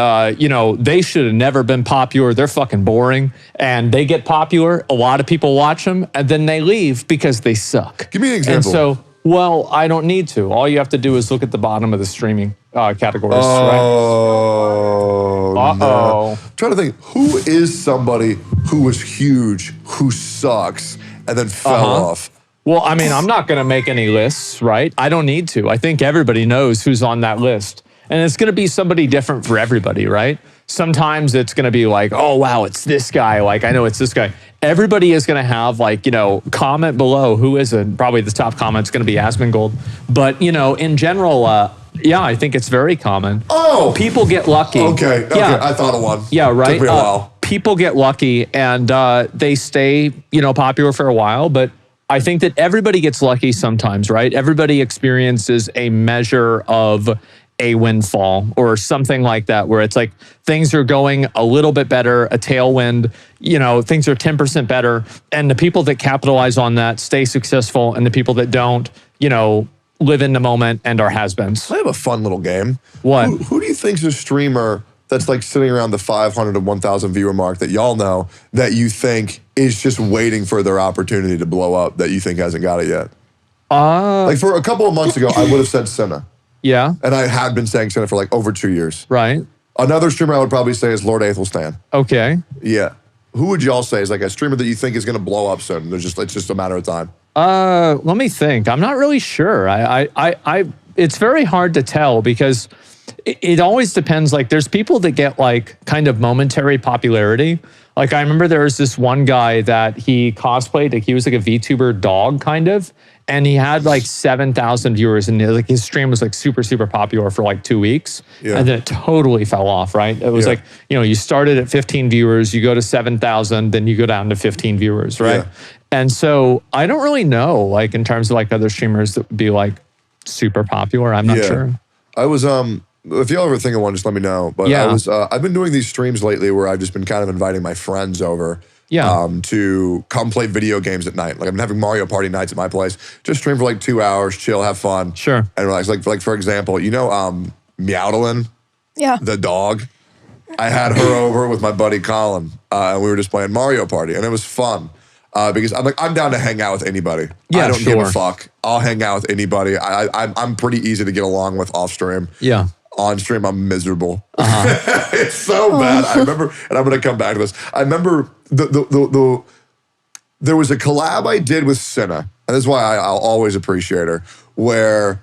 S2: they should have never been popular. They're fucking boring. And they get popular. A lot of people watch them. And then they leave because they suck.
S3: Give me an
S2: And
S3: example.
S2: so, well, I don't need to. All you have to do is look at the bottom of the streaming categories, right?
S3: Oh,
S2: Uh-oh.
S3: no. I'm trying to think, who is somebody who was huge, who sucks, and then fell off?
S2: Well, I mean, I'm not going to make any lists, right? I don't need to. I think everybody knows who's on that list. And it's going to be somebody different for everybody, right? Sometimes it's going to be like, oh, wow, it's this guy. Like, I know it's this guy. Everybody is going to have like, comment below who is it. Probably the top comment's going to be Asmon Gold. But, in general, yeah, I think it's very common.
S3: Oh!
S2: People get lucky.
S3: Okay,
S2: Yeah.
S3: I thought of one.
S2: Yeah, right.
S3: Took me a while.
S2: People get lucky and they stay, popular for a while, but I think that everybody gets lucky sometimes, right? Everybody experiences a measure of a windfall or something like that, where it's like things are going a little bit better, a tailwind, things are 10% better. And the people that capitalize on that stay successful, and the people that don't, live in the moment and are has-beens.
S3: I have a fun little game.
S2: What?
S3: Who do you think's a streamer that's like sitting around the 500 to 1,000 viewer mark that y'all know that you think is just waiting for their opportunity to blow up that you think hasn't got it yet? Like for a couple of months ago, I would have said Senna.
S2: Yeah.
S3: And I had been saying Senna for like over 2 years.
S2: Right.
S3: Another streamer I would probably say is Lord Aethelstan.
S2: Okay.
S3: Yeah. Who would y'all say is like a streamer that you think is going to blow up soon? It's just a matter of time.
S2: Let me think. I'm not really sure. It's very hard to tell because it always depends. Like there's people that get like kind of momentary popularity. Like I remember there was this one guy that he cosplayed, like he was like a VTuber dog kind of, and he had like 7,000 viewers, and like his stream was like super, super popular for like 2 weeks.
S3: Yeah.
S2: And then it totally fell off, right? It was like, you started at 15 viewers, you go to 7,000, then you go down to 15 viewers, right?
S3: Yeah.
S2: And so I don't really know, like in terms of like other streamers that would be like super popular. I'm not sure.
S3: I was, if y'all ever think of one, just let me know. But I've been doing these streams lately where I've just been kind of inviting my friends over to come play video games at night. Like I've been having Mario Party nights at my place. Just stream for like 2 hours, chill, have fun.
S2: Sure.
S3: And relax. Like for example, Meowdalin?
S1: Yeah.
S3: The dog. I had her over with my buddy Colin, and we were just playing Mario Party, and it was fun. Because I'm down to hang out with anybody.
S2: Yeah,
S3: I don't give a fuck. I'll hang out with anybody. I'm pretty easy to get along with off stream.
S2: Yeah.
S3: On stream, I'm miserable. It's so bad. I remember, and I'm gonna come back to this. I remember there was a collab I did with Senna, and this is why I'll always appreciate her, where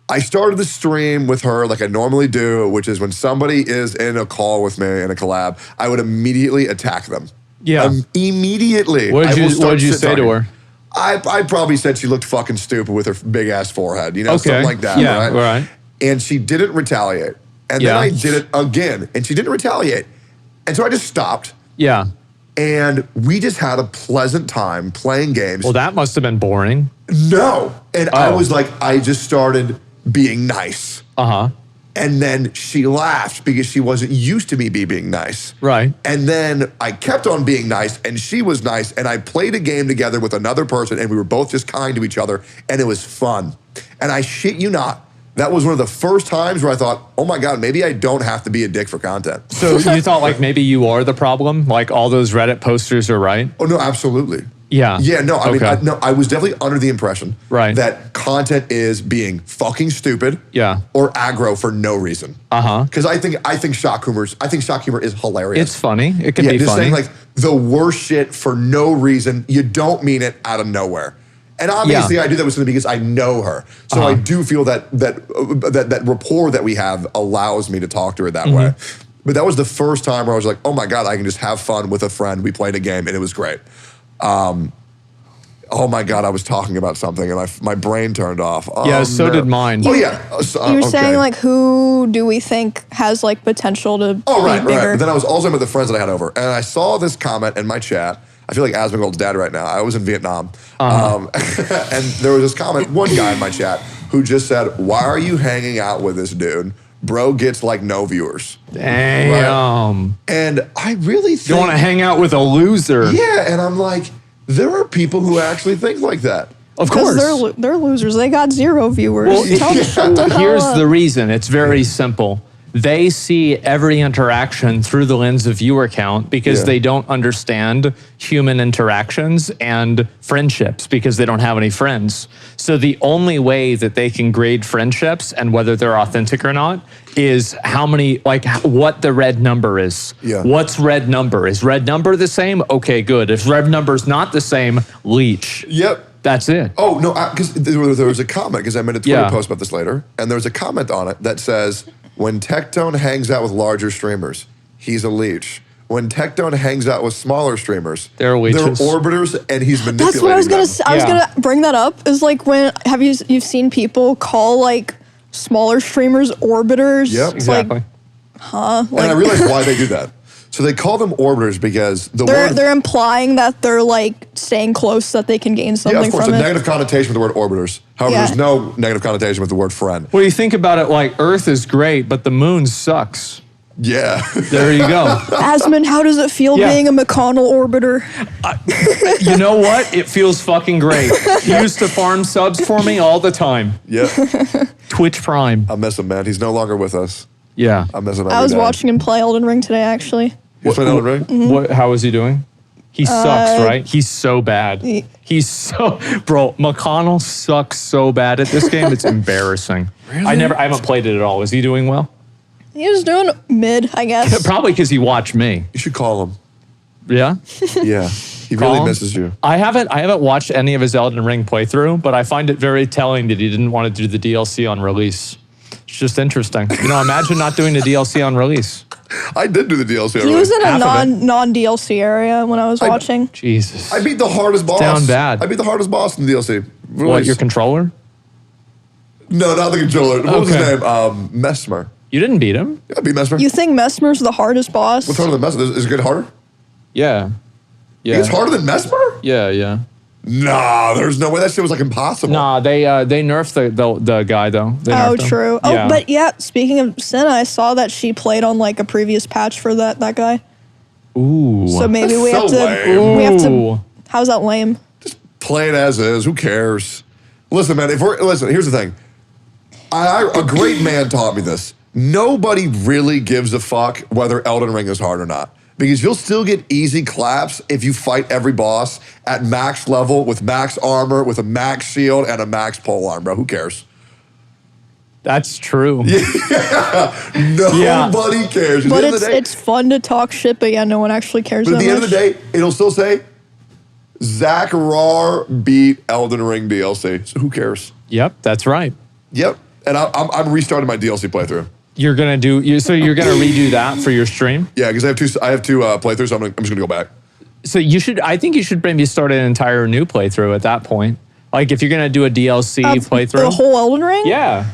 S3: I started the stream with her like I normally do, which is when somebody is in a call with me in a collab, I would immediately attack them.
S2: Yeah.
S3: Immediately.
S2: What did you say to her?
S3: I probably said she looked fucking stupid with her big ass forehead, something like that.
S2: Yeah,
S3: right?
S2: right.
S3: And she didn't retaliate. And then I did it again, and she didn't retaliate. And so I just stopped.
S2: Yeah.
S3: And we just had a pleasant time playing games.
S2: Well, that must have been boring.
S3: No. And I was like, I just started being nice.
S2: Uh-huh.
S3: And then she laughed because she wasn't used to me being nice.
S2: Right.
S3: And then I kept on being nice, and she was nice, and I played a game together with another person, and we were both just kind to each other, and it was fun. And I shit you not, that was one of the first times where I thought, oh my God, maybe I don't have to be a dick for content.
S2: So you thought like maybe you are the problem? Like all those Reddit posters are right?
S3: Oh, no, absolutely.
S2: Yeah.
S3: Yeah, no, I mean, I was definitely under the impression that content is being fucking stupid or aggro for no reason.
S2: Uh-huh.
S3: Because I think shock humor is hilarious.
S2: It's funny. It can be
S3: just
S2: funny.
S3: saying like the worst shit for no reason. You don't mean it out of nowhere. And obviously I do that with Cindy because I know her. So I do feel that rapport that we have allows me to talk to her that way. But that was the first time where I was like, oh my God, I can just have fun with a friend. We played a game and it was great. Oh my God, I was talking about something and my brain turned off.
S2: Yeah, so did mine.
S3: Oh yeah.
S1: You're saying like, who do we think has like potential to be bigger?
S3: But then I was also with the friends that I had over, and I saw this comment in my chat. I feel like Asmon Gold's dad right now. I was in Vietnam. And there was this comment, one guy in my chat, who just said, why are you hanging out with this dude? Bro gets like no viewers.
S2: Damn.
S3: Right? And I really think...
S2: You want to hang out with a loser.
S3: Yeah, and I'm like, there are people who actually think like that.
S2: Of course.
S1: They're losers. They got 0 viewers.
S2: Well,
S1: Tell them shut the hell
S2: here's
S1: up.
S2: the reason. It's very simple. They see every interaction through the lens of viewer count because they don't understand human interactions and friendships because they don't have any friends. So the only way that they can grade friendships and whether they're authentic or not is how many, like what the red number is.
S3: Yeah.
S2: What's red number? Is red number the same? Okay, good. If red number's not the same, leech.
S3: Yep.
S2: That's it.
S3: Oh, no, because there was a comment, because I made a Twitter post about this later, and there was a comment on it that says, when Tectone hangs out with larger streamers, he's a leech. When Tectone hangs out with smaller streamers,
S2: they're leeches.
S3: They're orbiters, and he's manipulating
S1: That's what I was gonna say. I was
S2: Yeah.
S1: gonna bring that up. Is like you've seen people call like smaller streamers orbiters?
S3: Yep.
S1: It's like,
S2: Exactly.
S3: And I realized why they do that. So they call them orbiters because
S1: they're implying that they're like staying close so that they can gain something
S3: yeah, of course,
S1: from
S3: a
S1: it.
S3: negative connotation with the word orbiters. However,
S1: Yeah.
S3: there's no negative connotation with the word friend.
S2: Well, you think about it, like Earth is great, but the moon sucks.
S3: Yeah.
S2: There you go.
S1: Asmon, how does it feel
S2: Yeah.
S1: being a McConnell orbiter?
S2: You know what? It feels fucking great. He used to farm subs for me all the time.
S3: Yep.
S2: Twitch Prime.
S3: I miss him, man. He's no longer with us.
S2: Yeah.
S3: I miss him
S1: I was
S3: every day.
S1: watching him play Elden Ring today, actually.
S3: You playing Elden Ring?
S1: Mm-hmm.
S2: What? How is he doing? He sucks, right? He's so bad. He's so, bro. McConnell sucks so bad at this game. It's embarrassing.
S3: Really?
S2: I haven't played it at all. Is he doing well?
S1: He was doing mid, I guess.
S2: Probably because he watched me.
S3: You should call him.
S2: Yeah.
S3: Yeah. He
S2: Call
S3: really
S2: him?
S3: misses you.
S2: I haven't watched any of his Elden Ring playthrough, but I find it very telling that he didn't want to do the DLC on release. It's just interesting. You know, imagine not doing the DLC on release.
S3: I did do the DLC.
S1: He was in a
S2: Half of it.
S1: non DLC area when I was watching.
S2: Jesus.
S3: I beat the hardest boss.
S2: down bad.
S3: I beat the hardest boss in the DLC.
S2: What, your controller?
S3: No, not the controller. What was his
S2: Okay.
S3: name? Mesmer.
S2: You didn't beat him?
S3: Yeah, I beat Mesmer.
S1: You think Mesmer's the hardest boss?
S3: What's harder than Mesmer? Is it get harder?
S2: Yeah. Yeah.
S3: It's harder than Mesmer?
S2: Yeah.
S3: Nah, there's no way. That shit was like impossible.
S2: Nah, they nerfed the guy though. They
S1: Oh,
S2: nerfed him.
S1: true.
S2: Yeah.
S1: Oh, but yeah, speaking of Senna, I saw that she played on like a previous patch for that guy.
S2: Ooh.
S1: So maybe
S3: That's
S1: we have
S3: so
S1: to.
S3: lame.
S1: We have
S2: Ooh.
S1: to. How's that lame?
S3: Play it as is. Who cares? Listen, man. Listen, here's the thing. A great man taught me this. Nobody really gives a fuck whether Elden Ring is hard or not. Because you'll still get easy claps if you fight every boss at max level with max armor, with a max shield, and a max polearm, bro. Who cares?
S2: That's true.
S3: Nobody cares. At
S1: But
S3: the end of the day,
S1: it's fun to talk shit, but yeah, no one actually cares
S3: but at
S1: that
S3: the end
S1: much.
S3: of the day, it'll still say, Zach Rar beat Elden Ring DLC. So who cares?
S2: Yep, that's right.
S3: Yep. And I'm restarting my DLC playthrough.
S2: You're gonna redo that for your stream.
S3: Yeah, because I have two playthroughs. So I'm just gonna go back.
S2: So I think you should maybe start an entire new playthrough at that point. Like if you're gonna do a DLC playthrough.
S1: The whole Elden Ring?
S2: Yeah.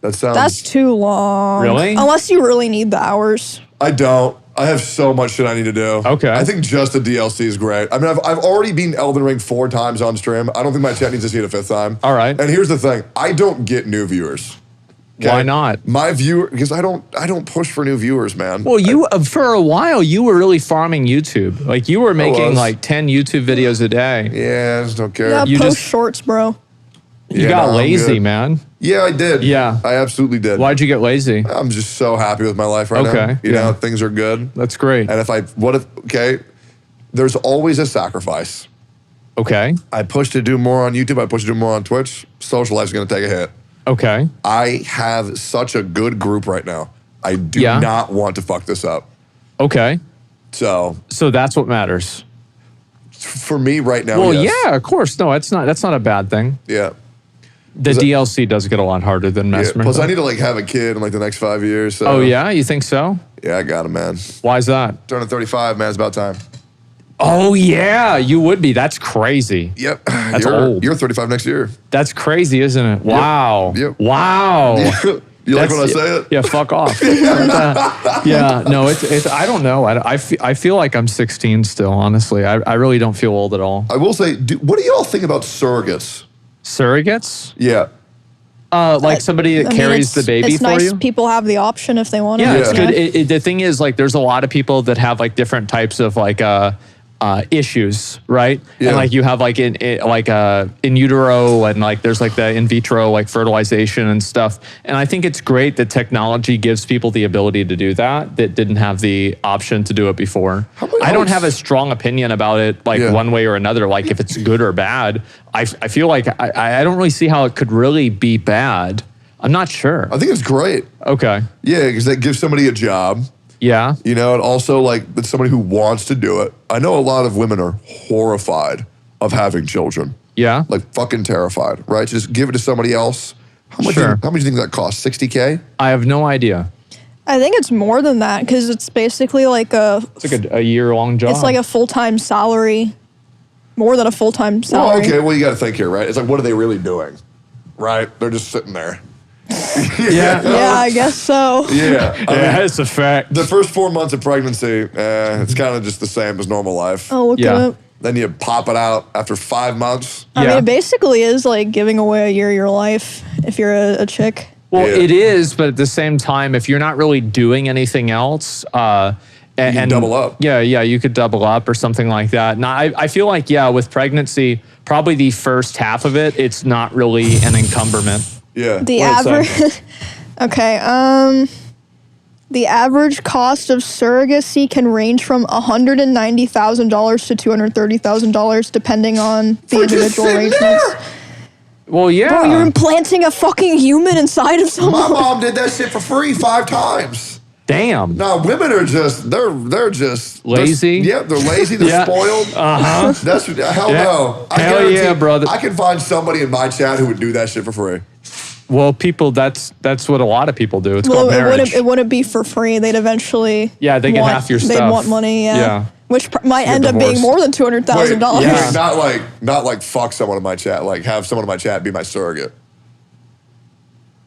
S3: That sounds.
S1: That's too long.
S2: Really?
S1: Unless you really need the hours.
S3: I don't. I have so much shit I need to do.
S2: Okay.
S3: I think just the DLC is great. I mean, I've already beaten Elden Ring 4 times on stream. I don't think my chat needs to see it a 5th time.
S2: All right.
S3: And here's the thing: I don't get new viewers. Okay?
S2: Why not?
S3: My viewer, because I don't push for new viewers, man.
S2: Well, for a while you were really farming YouTube. Like you were making
S3: was.
S2: like 10 YouTube videos a day.
S3: Yeah, I just don't care.
S1: Yeah,
S2: You
S1: post
S2: just-
S1: shorts, bro.
S2: You
S3: Yeah,
S2: got
S3: no, I'm
S2: lazy,
S3: good.
S2: man.
S3: Yeah, I did.
S2: Yeah.
S3: I absolutely did.
S2: Why'd you get lazy?
S3: I'm just so happy with my life right now.
S2: Okay,
S3: You
S2: yeah.
S3: know, things are good.
S2: That's great.
S3: And there's always a sacrifice.
S2: Okay.
S3: I push to do more on YouTube. I push to do more on Twitch. Social life's going to take a hit.
S2: Okay.
S3: I have such a good group right now. I do
S2: Yeah.
S3: not want to fuck this up.
S2: Okay.
S3: So
S2: So that's what matters.
S3: for me right now,
S2: Well,
S3: yes.
S2: yeah, of course. No, that's not a bad thing.
S3: Yeah.
S2: The DLC does get a lot harder than
S3: Yeah.
S2: Mesmer.
S3: Plus,
S2: though.
S3: I need to have a kid in the next 5 years. So.
S2: Oh yeah, you think so?
S3: Yeah, I got him, man.
S2: Why is that?
S3: Turning 35, man. It's about time.
S2: Oh yeah, you would be. That's crazy.
S3: Yep.
S2: That's
S3: you're,
S2: old.
S3: You're 35 next year.
S2: That's crazy, isn't it? Wow.
S3: Yep.
S2: Wow.
S3: You like when I say it?
S2: Yeah, fuck off. Yeah, no, it's. I don't know. I feel like I'm 16 still. Honestly, I really don't feel old at all.
S3: I will say, what do y'all think about surrogates?
S2: Surrogates?
S3: Yeah.
S2: Like somebody that
S1: I mean,
S2: carries the baby
S1: it's
S2: for
S1: nice
S2: you?
S1: people have the option if they want
S2: Yeah,
S1: to.
S2: it's good. The thing is, like, there's a lot of people that have like different types of like issues, right?
S3: Yeah.
S2: And like you have like in utero and like there's like the in vitro like fertilization and stuff. And I think it's great that technology gives people the ability to do that didn't have the option to do it before. I don't have a strong opinion about it like one way or another, like if it's good or bad. I feel like I don't really see how it could really be bad. I'm not sure.
S3: I think it's great.
S2: Okay.
S3: Yeah, because that gives somebody a job.
S2: Yeah.
S3: You know, and also like it's somebody who wants to do it. I know a lot of women are horrified of having children.
S2: Yeah.
S3: Like fucking terrified, right? Just give it to somebody else. How much?
S2: Sure.
S3: How much do you think that costs? $60K?
S2: I have no idea.
S1: I think it's more than that because it's basically like
S2: It's like a year-long job.
S1: it's like a full-time salary, more than a full-time salary.
S3: Well, okay. Well, you got to think here, right? It's like, what are they really doing? Right? They're just sitting there.
S2: yeah.
S1: Yeah, I guess so.
S3: Yeah. I mean,
S2: It's a fact.
S3: the first 4 months of pregnancy, it's kind of just the same as normal life.
S1: Oh, look
S2: Yeah.
S1: at it.
S3: Then you pop it out after 5 months.
S1: I
S2: Yeah.
S1: mean, it basically is like giving away a year of your life if you're a chick.
S2: Well,
S3: Yeah.
S2: it is, but at the same time, if you're not really doing anything else, and
S3: double up.
S2: Yeah, you could double up or something like that. Now, I feel like, with pregnancy, probably the first half of it, it's not really an encumberment.
S3: Yeah.
S1: The
S2: What is
S1: average. Okay. The average cost of surrogacy can range from $190,000 to $230,000, depending on the individual arrangements.
S2: Well, yeah.
S1: Bro, you're implanting a fucking human inside of
S3: My
S1: someone.
S3: mom did that shit for free 5 times.
S2: Damn.
S3: No, women are just, they're just.
S2: Lazy?
S3: They're lazy, they're
S2: Yeah.
S3: spoiled.
S2: Uh-huh.
S3: That's, hell
S2: Yeah.
S3: no. I
S2: Hell
S3: guarantee
S2: yeah, brother.
S3: I can find somebody in my chat who would do that shit for free.
S2: Well, people, that's what a lot of people do. It's
S1: Well,
S2: called
S1: it
S2: marriage.
S1: wouldn't be for free. They'd eventually.
S2: Yeah, they get
S1: want,
S2: half your
S1: They'd
S2: stuff.
S1: want money, yeah.
S2: Yeah.
S1: Which might
S3: Get
S1: end up being
S3: divorced.
S1: more than $200,000.
S3: Wait,
S2: Yeah.
S3: not like fuck someone in my chat. Like have someone in my chat be my surrogate.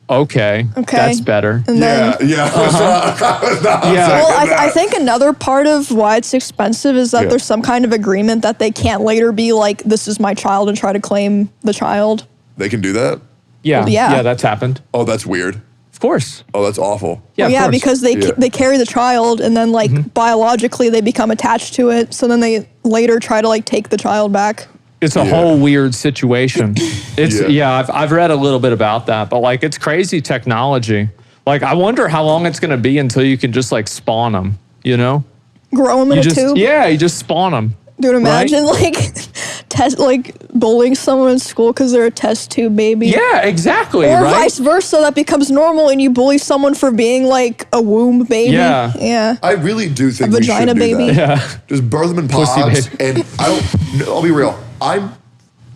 S2: Okay.
S1: Okay.
S2: That's better.
S1: And then,
S3: Yeah.
S2: Yeah.
S1: well, I think another part of why it's expensive is that
S3: Yeah.
S1: there's some kind of agreement that they can't later be like, this is my child and try to claim the child.
S3: They can do that?
S2: Yeah.
S1: Yeah.
S2: Yeah, that's happened.
S3: Oh, that's weird.
S2: Of course.
S3: Oh, that's awful.
S2: Yeah,
S1: Well,
S2: of
S1: yeah,
S2: course.
S1: because they
S3: Yeah.
S1: they carry the child and then like biologically they become attached to it. So then they later try to like take the child back.
S2: It's a
S3: Yeah.
S2: whole weird situation. It's
S3: Yeah.
S2: I've read a little bit about that, but like it's crazy technology. Like I wonder how long it's going to be until you can just like spawn them, you know?
S1: Grow them in
S2: You
S1: a
S2: just
S1: tube.
S2: you just spawn them.
S1: Dude, imagine like bullying someone in school because they're a test tube baby.
S2: Yeah, exactly,
S1: Or
S2: right?
S1: vice versa, that becomes normal and you bully someone for being like a womb baby.
S2: Yeah.
S1: Yeah.
S3: I really do think
S1: A
S3: we
S1: vagina
S3: should do
S1: baby.
S3: that.
S2: Yeah.
S3: Just birth them in
S2: Pussy
S3: pods.
S2: baby.
S3: And I'll be real. I'm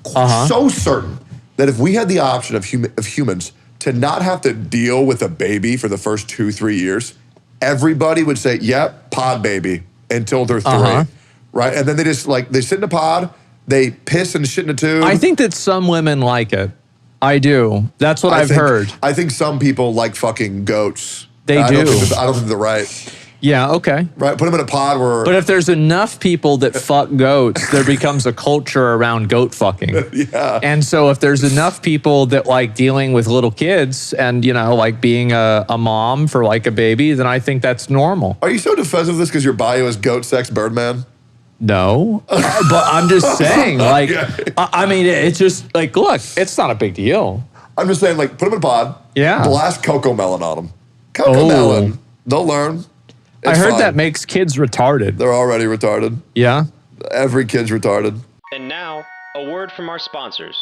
S3: so certain that if we had the option of humans to not have to deal with a baby for the first 2-3 years, everybody would say, yep, pod baby until they're 3. Right? And then they just they sit in a pod, they piss and shit in a tube.
S2: I think that some women like it. I do. That's what I've
S3: think-
S2: heard.
S3: I think some people like fucking goats.
S2: They
S3: I don't
S2: do.
S3: think I don't think they're right.
S2: Yeah, okay.
S3: Right? Put them in a pod where.
S2: But if there's enough people that fuck goats, there becomes a culture around goat fucking.
S3: Yeah.
S2: And so if there's enough people that like dealing with little kids and, like being a mom for like a baby, then I think that's normal.
S3: Are you so defensive of this because your bio is goat sex Birdman?
S2: No, but I'm just saying, like, I mean, it's just like, look, it's not a big deal.
S3: I'm just saying, put them in a pod.
S2: Yeah.
S3: Blast cocoa melon on them. Cocoa
S2: Oh.
S3: melon. They'll learn.
S2: I
S3: It's
S2: heard
S3: fine.
S2: that makes kids retarded.
S3: They're already retarded.
S2: Yeah.
S3: Every kid's retarded.
S4: And now, a word from our sponsors.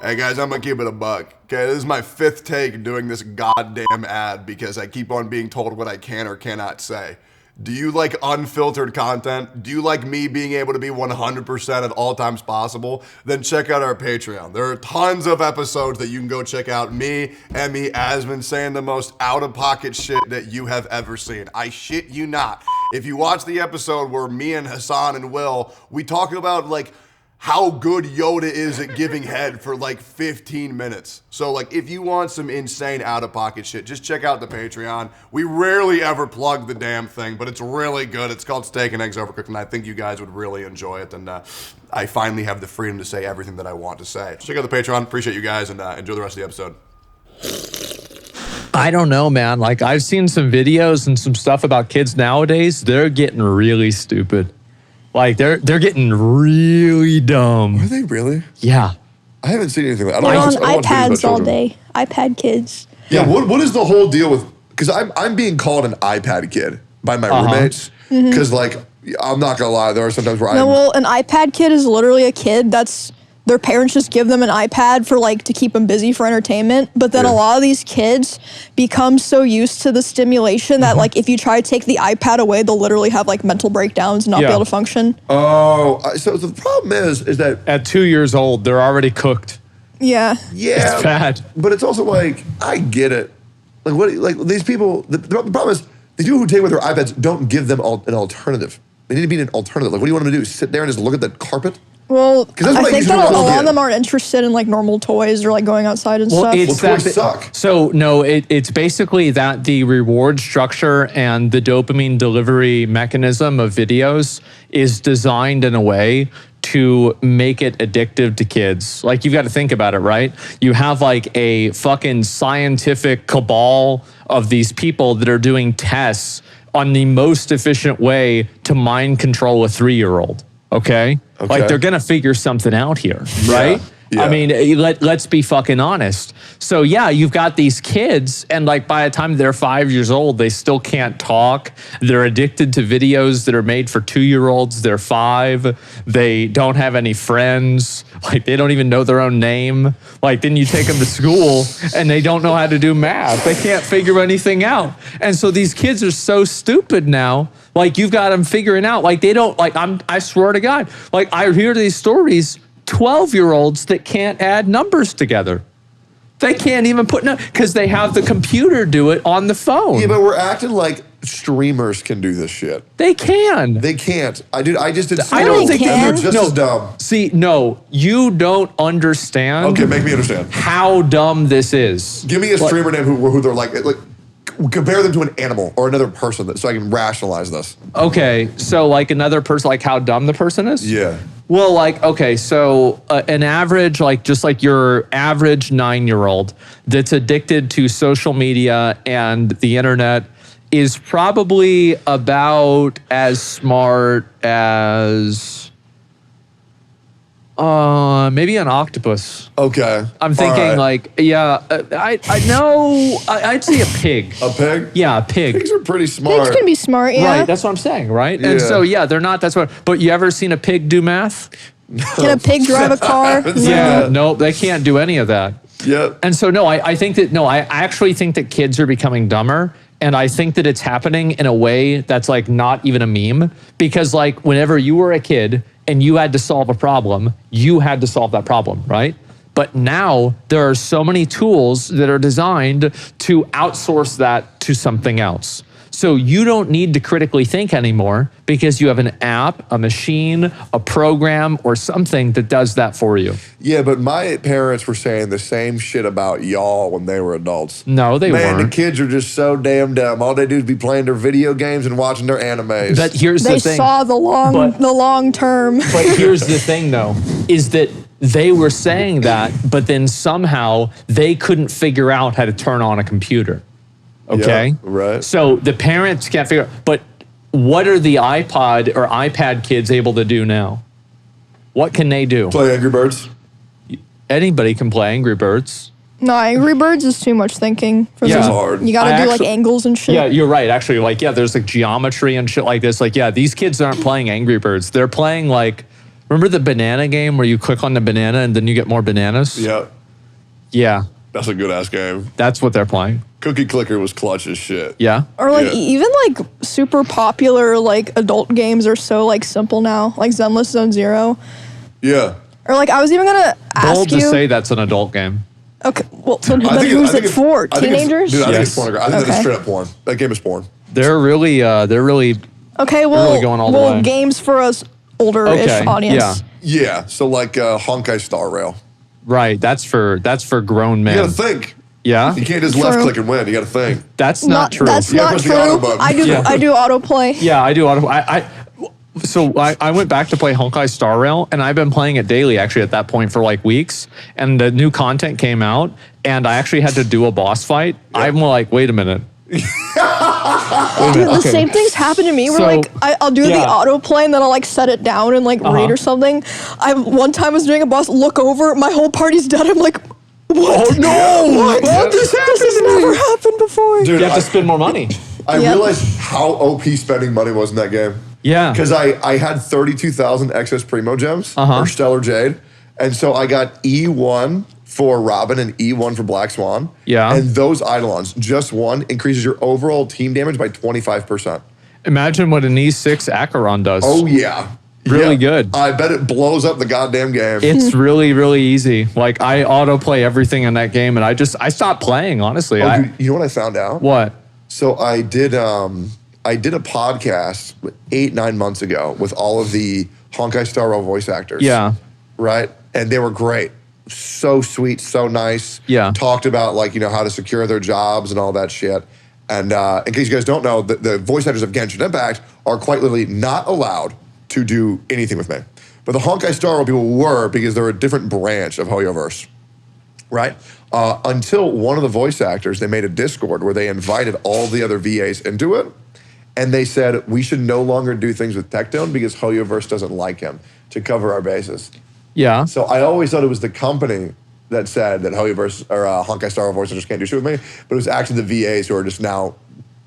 S6: Hey guys, I'm gonna keep it a buck. Okay, this is my 5th take doing this goddamn ad because I keep on being told what I can or cannot say. Do you like unfiltered content? Do you like me being able to be 100% at all times possible? Then check out our Patreon. There are tons of episodes that you can go check out. Me, Emmy, Asmon saying the most out-of-pocket shit that you have ever seen. I shit you not. If you watch the episode where me and Hassan and Will, we talk about how good Yoda is at giving head for 15 minutes. So if you want some insane out-of-pocket shit, just check out the Patreon. We rarely ever plug the damn thing, but it's really good. It's called Steak and Eggs Overcooked, and I think you guys would really enjoy it. And I finally have the freedom to say everything that I want to say. Check out the Patreon. Appreciate you guys, and enjoy the rest of the episode.
S2: I don't know, man. I've seen some videos and some stuff about kids nowadays. They're getting really stupid. They're getting really dumb.
S3: Are they really?
S2: Yeah.
S3: I haven't seen anything. I don't
S1: They're
S3: watch-
S1: on
S3: I don't watch videos about
S1: iPads all
S3: children.
S1: day. iPad kids.
S3: Yeah. What is the whole deal with? Because I'm being called an iPad kid by my roommates. Because I'm not gonna lie, there are sometimes where
S1: No, well, an iPad kid is literally a kid that's their parents just give them an iPad for like to keep them busy for entertainment. But then a lot of these kids become so used to the stimulation that like if you try to take the iPad away, they'll literally have like mental breakdowns and not be able to function.
S3: Oh, so the problem is that
S2: At 2 years old, they're already cooked.
S1: Yeah.
S2: It's bad.
S3: But it's also like, I get it. Like what? Like these people. The problem is the people who take with their iPads don't give them an alternative. They need to be an alternative. Like, what do you want them to do? Sit there and just look at the carpet?
S1: Well,
S3: that's what
S1: I think
S3: used to
S1: that
S3: do
S1: a
S3: when I was a
S1: lot of
S3: kid.
S1: them aren't interested in like normal toys or like going outside and stuff.
S3: Toys suck.
S2: So no, it's basically that the reward structure and the dopamine delivery mechanism of videos is designed in a way to make it addictive to kids. Like you've got to think about it, right? You have like a fucking scientific cabal of these people that are doing tests on the most efficient way to mind control a 3-year-old. Okay? Like they're gonna figure something out here, right?
S3: Yeah.
S2: I mean, let's be fucking honest. So yeah, you've got these kids, and like by the time they're 5 years old, they still can't talk. They're addicted to videos that are made for 2-year-olds. They're 5. They don't have any friends. Like they don't even know their own name. Like then you take them to school and they don't know how to do math. They can't figure anything out. And so these kids are so stupid now. Like you've got them figuring out. Like they don't. Like I swear to God. Like I hear these stories. 12-year-olds that can't add numbers together. They can't even put because they have the computer do it on the phone.
S3: Yeah, but we're acting like streamers can do this shit.
S2: They can.
S3: They can't. I just did.
S2: I don't think
S3: they're just as dumb.
S2: See, no, you don't understand.
S3: Okay, make me understand
S2: how dumb this is.
S3: Give me a streamer name who they're like compare them to an animal or another person so I can rationalize this.
S2: Okay, so like another person, like how dumb the person is?
S3: Yeah.
S2: Well, like, okay, so an average, like just like your average 9-year-old that's addicted to social media and the internet is probably about as smart as maybe an octopus.
S3: Okay.
S2: I'm thinking like, yeah, I know, I'd say a pig.
S3: A pig?
S2: Yeah, a pig.
S3: Pigs are pretty smart.
S1: Pigs can be smart, yeah.
S2: Right, that's what I'm saying, right? And so, yeah, they're not that smart. But you ever seen a pig do math?
S1: Can a pig drive a car?
S2: Yeah, no, they can't do any of that.
S3: Yeah.
S2: And so, no, I think that, no, I actually think that kids are becoming dumber. And I think that it's happening in a way that's like not even a meme. Because like whenever you were a kid and you had to solve a problem, you had to solve that problem, right? But now there are so many tools that are designed to outsource that to something else. So you don't need to critically think anymore because you have an app, a machine, a program, or something that does that for you.
S3: Yeah, but my parents were saying the same shit about y'all when they were adults.
S2: No, they
S3: Man,
S2: weren't.
S3: the kids are just so damn dumb. All they do is be playing their video games and watching their animes.
S2: But here's
S1: They
S2: the thing.
S1: saw the long term.
S2: But here's the thing, though, is that they were saying that, but then somehow they couldn't figure out how to turn on a computer. Okay?
S3: Yeah, right.
S2: So the parents can't figure out, but what are the iPod or iPad kids able to do now? What can they do?
S3: Play Angry Birds.
S2: Anybody can play Angry Birds.
S1: No, Angry Birds is too much thinking for
S2: Yeah.
S1: them.
S2: It's
S3: hard.
S1: You gotta
S2: I
S1: do
S2: actually-
S1: like angles and shit.
S2: Yeah, you're right. Actually, like, yeah, there's like geometry and shit like this. Like, yeah, these kids aren't playing Angry Birds. They're playing like, remember the banana game where you click on the banana and then you get more bananas?
S3: Yeah,
S2: Yeah,
S3: that's a good ass game.
S2: that's what they're playing.
S3: Cookie Clicker was clutch as shit.
S2: Yeah.
S1: Or like
S3: Yeah.
S1: even like super popular like adult games are so like simple now, like Zenless Zone Zero.
S3: Yeah.
S1: Or like I was even gonna ask
S2: Bold
S1: you.
S2: to say that's an adult game.
S1: Okay, well, so
S3: I
S1: then
S3: think
S1: who's
S3: I think
S1: it for?
S3: I think it's-
S1: Teenagers?
S3: Dude, I think
S2: Yes.
S3: it's pornography. I think that is
S1: Okay.
S3: straight up porn. That game is porn.
S2: They're really
S1: Okay, well,
S2: really going all the way.
S1: games for us older-ish
S2: Okay,
S1: audience.
S2: yeah.
S3: Yeah. So like Honkai Star Rail.
S2: right. That's for grown men.
S3: You gotta think.
S2: Yeah,
S3: You can't just left
S1: True.
S3: click and win. You gotta think.
S2: that's not true.
S1: That's
S3: Yeah,
S1: not
S3: push the auto
S1: true.
S3: button.
S1: I do.
S2: Yeah.
S1: I do autoplay.
S2: Yeah, I do. So I went back to play Honkai Star Rail, and I've been playing it daily, actually, at that point for like weeks. And the new content came out, and I actually had to do a boss fight. I'm like, wait a minute.
S1: Dude, the same things happen to me where
S2: So,
S1: like I'll do the
S2: yeah.
S1: autoplay and then I'll like set it down and like read or something. I one time was doing a boss, look over, my whole party's dead. I'm like, what?
S2: Oh, no!
S1: What?
S2: What
S1: This has never happened before.
S3: Dude,
S2: You have to spend more money.
S3: I
S1: Yep.
S3: realized how OP spending money was in that game.
S2: Yeah.
S3: Because I had 32,000 excess Primo gems or Stellar Jade, And so I got E1 for Robin and E1 for Black Swan.
S2: Yeah.
S3: And those Eidolons, just one, increases your overall team damage by 25%.
S2: Imagine what an E6 Acheron does.
S3: Oh, yeah.
S2: Really good.
S3: I bet it blows up the goddamn game.
S2: It's really, really easy. Like, I autoplay everything in that game, and I stopped playing, honestly.
S3: Dude, you know what I found out?
S2: What?
S3: So I did a podcast 8-9 months ago with all of the Honkai Star Rail voice actors.
S2: Yeah.
S3: Right? And they were great. So sweet, so nice.
S2: Yeah.
S3: Talked about, like, you know, how to secure their jobs and all that shit. And in case you guys don't know, the voice actors of Genshin Impact are quite literally not allowed to do anything with me. But the Honkai Star Rail people were, because they're a different branch of HoYoverse, right? Until one of the voice actors, they made a Discord where they invited all the other VAs into it, and they said, we should no longer do things with Tectone because HoYoverse doesn't like him, to cover our bases.
S2: Yeah.
S3: So I always thought it was the company that said that HoYoverse or Honkai Star Rail voice actors can't do shit with me, but it was actually the VAs who are just now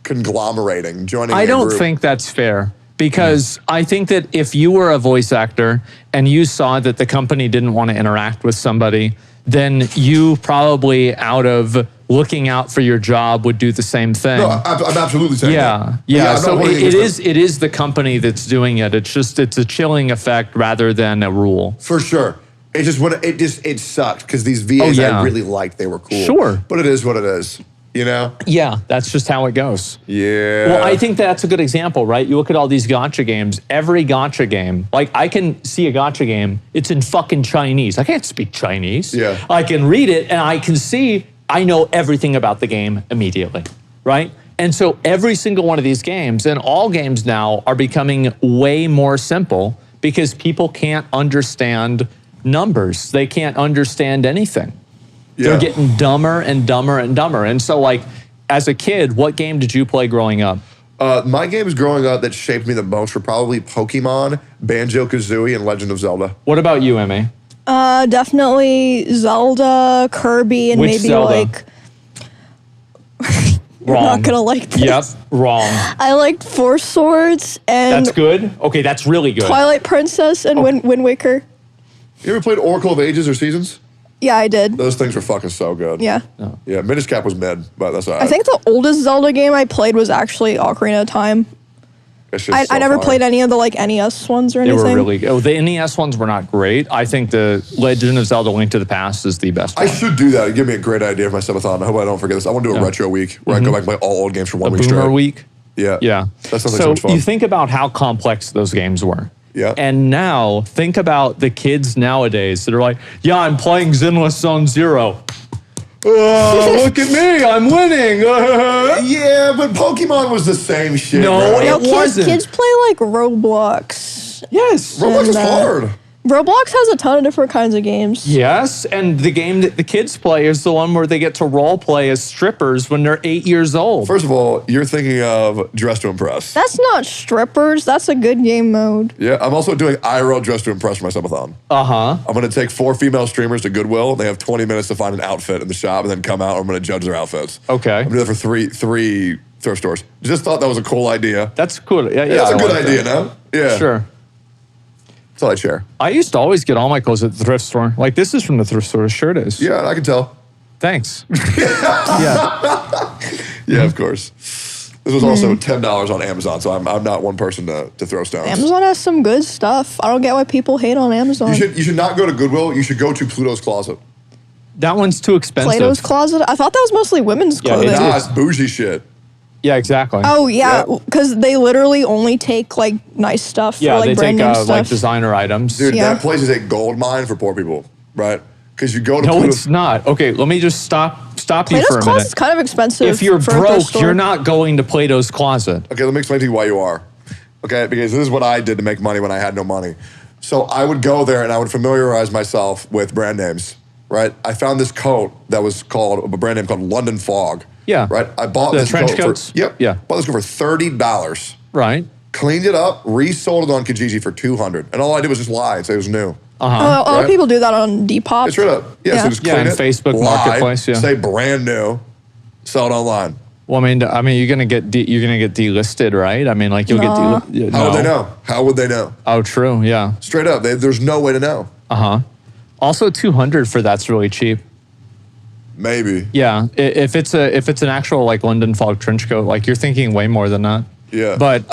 S3: conglomerating, joining
S2: I
S3: a
S2: don't
S3: group.
S2: think that's fair. Because I think that if you were a voice actor and you saw that the company didn't want to interact with somebody, then you probably, out of looking out for your job, would do the same thing.
S3: No, I'm absolutely saying that.
S2: Yeah.
S3: I'm
S2: So
S3: not
S2: it is the company that's doing it. It's a chilling effect rather than a rule.
S3: For sure. It sucked because these VAs I really liked, they were cool.
S2: Sure.
S3: But it is what it is, you know?
S2: Yeah, that's just how it goes.
S3: Yeah.
S2: Well, I think that's a good example, right? You look at all these gacha games, every gacha game, like I can see a gacha game, it's in fucking Chinese. I can't speak Chinese.
S3: Yeah.
S2: I can read it and I know everything about the game immediately, right? And so every single one of these games, and all games now, are becoming way more simple because people can't understand numbers. They can't understand anything.
S3: Yeah.
S2: They're getting dumber and dumber and dumber. And so, like, as a kid, what game did you play growing up?
S3: My games growing up that shaped me the most were probably Pokemon, Banjo-Kazooie, and Legend of Zelda.
S2: What about you, Emmy?
S1: Definitely Zelda, Kirby, and
S2: Which
S1: maybe
S2: Zelda?
S1: like. You're
S2: Wrong.
S1: not gonna like this.
S2: Yep, wrong.
S1: I liked Four Swords and
S2: That's good? Okay, that's really good.
S1: Twilight Princess and Wind Waker.
S3: You ever played Oracle of Ages or Seasons?
S1: Yeah, I did.
S3: Those things were fucking so good.
S1: Yeah.
S3: Yeah, Minish Cap was mid, but that's all right.
S1: I think the oldest Zelda game I played was actually Ocarina of Time.
S3: It's just
S1: I
S3: so
S1: never
S3: fire.
S1: played any of the like NES ones or
S2: They
S1: anything.
S2: were really good. The NES ones were not great. I think the Legend of Zelda Link to the Past is the best
S3: I
S2: one.
S3: should do that. It'd give me a great idea for my subathon. I hope I don't forget this. I want to do a retro week where I go back and play all old games for 1 week straight.
S2: Boomer Week?
S3: Yeah.
S2: Yeah.
S3: That sounds like so
S2: So
S3: much fun.
S2: you think about how complex those games were.
S3: Yeah.
S2: And now think about the kids nowadays that are like, yeah, I'm playing Zenless Zone Zero. Look at me, I'm winning.
S3: Yeah, but Pokemon was the same shit.
S2: No,
S3: bro.
S2: it
S1: No,
S2: wasn't.
S1: kids play like Roblox.
S2: Yes.
S3: Roblox is
S1: And,
S3: hard.
S1: Roblox has a ton of different kinds of games.
S2: Yes, and the game that the kids play is the one where they get to role play as strippers when they're 8 years old.
S3: First of all, you're thinking of Dress to Impress.
S1: That's not strippers. That's a good game mode.
S3: Yeah, I'm also doing IRL Dress to Impress for my subathon.
S2: Uh-huh.
S3: I'm going to take 4 female streamers to Goodwill. They have 20 minutes to find an outfit in the shop and then come out. I'm going to judge their outfits.
S2: Okay.
S3: I'm doing that for three thrift stores. Just thought that was a cool idea.
S2: That's cool. Yeah,
S3: That's
S2: I
S3: a good
S2: like
S3: idea,
S2: that.
S3: no? Yeah.
S2: Sure.
S3: That's all I share.
S2: I used to always get all my clothes at the thrift store. Like, this is from the thrift store. Sure it is.
S3: Yeah, I can tell.
S2: Thanks. Yeah.
S3: Yeah, of course. This was also $10 on Amazon, so I'm not one person to throw stones.
S1: Amazon has some good stuff. I don't get why people hate on Amazon.
S3: You should not go to Goodwill. You should go to Pluto's Closet.
S2: That one's too expensive.
S1: Plato's Closet. I thought that was mostly women's
S2: Yeah, it
S1: clothing.
S2: is.
S3: Nah, it's bougie shit.
S2: Yeah, exactly.
S1: Oh yeah,
S3: Yeah.
S1: because they literally only take like nice stuff
S2: yeah,
S1: for like
S2: they
S1: brand
S2: take
S1: name stuff.
S2: like designer items.
S3: Dude,
S1: Yeah.
S3: that place is a gold mine for poor people, right? Because you go to
S2: No,
S3: Pluto's.
S2: it's not. Okay, let me just stop you
S1: Plato's
S2: for a
S1: Closet's
S2: minute.
S1: kind of expensive.
S2: If you're
S1: for a thrift
S2: broke,
S1: store.
S2: you're not going to Plato's Closet.
S3: Okay, let me explain to you why you are. Okay, because this is what I did to make money when I had no money. So I would go there and I would familiarize myself with brand names, right? I found this coat that was called, a brand name called London Fog.
S2: Yeah.
S3: Right? I bought
S2: The
S3: this
S2: trench
S3: coat
S2: coats?
S3: for, yep.
S2: Yeah.
S3: Bought this coat for $30.
S2: Right.
S3: Cleaned it up, resold it on Kijiji for $200. And all I did was just lie and say it was new.
S1: a lot
S3: Right?
S1: of people do that on Depop.
S3: Straight up. Yeah,
S1: Yeah.
S3: so just
S2: Yeah,
S3: clean
S2: and
S3: it,
S2: Facebook
S3: lie,
S2: Marketplace, yeah.
S3: say brand new, sell it online.
S2: Well, I mean, you're gonna get delisted, right? I mean, like you'll
S1: Nah.
S2: get
S3: How would they know? How would they know?
S2: Oh, true. Yeah.
S3: Straight up, there's no way to know.
S2: Uh huh. Also, 200 for that's really cheap.
S3: Maybe.
S2: Yeah, if it's an actual like London fog trench coat, like you're thinking way more than that.
S3: Yeah.
S2: But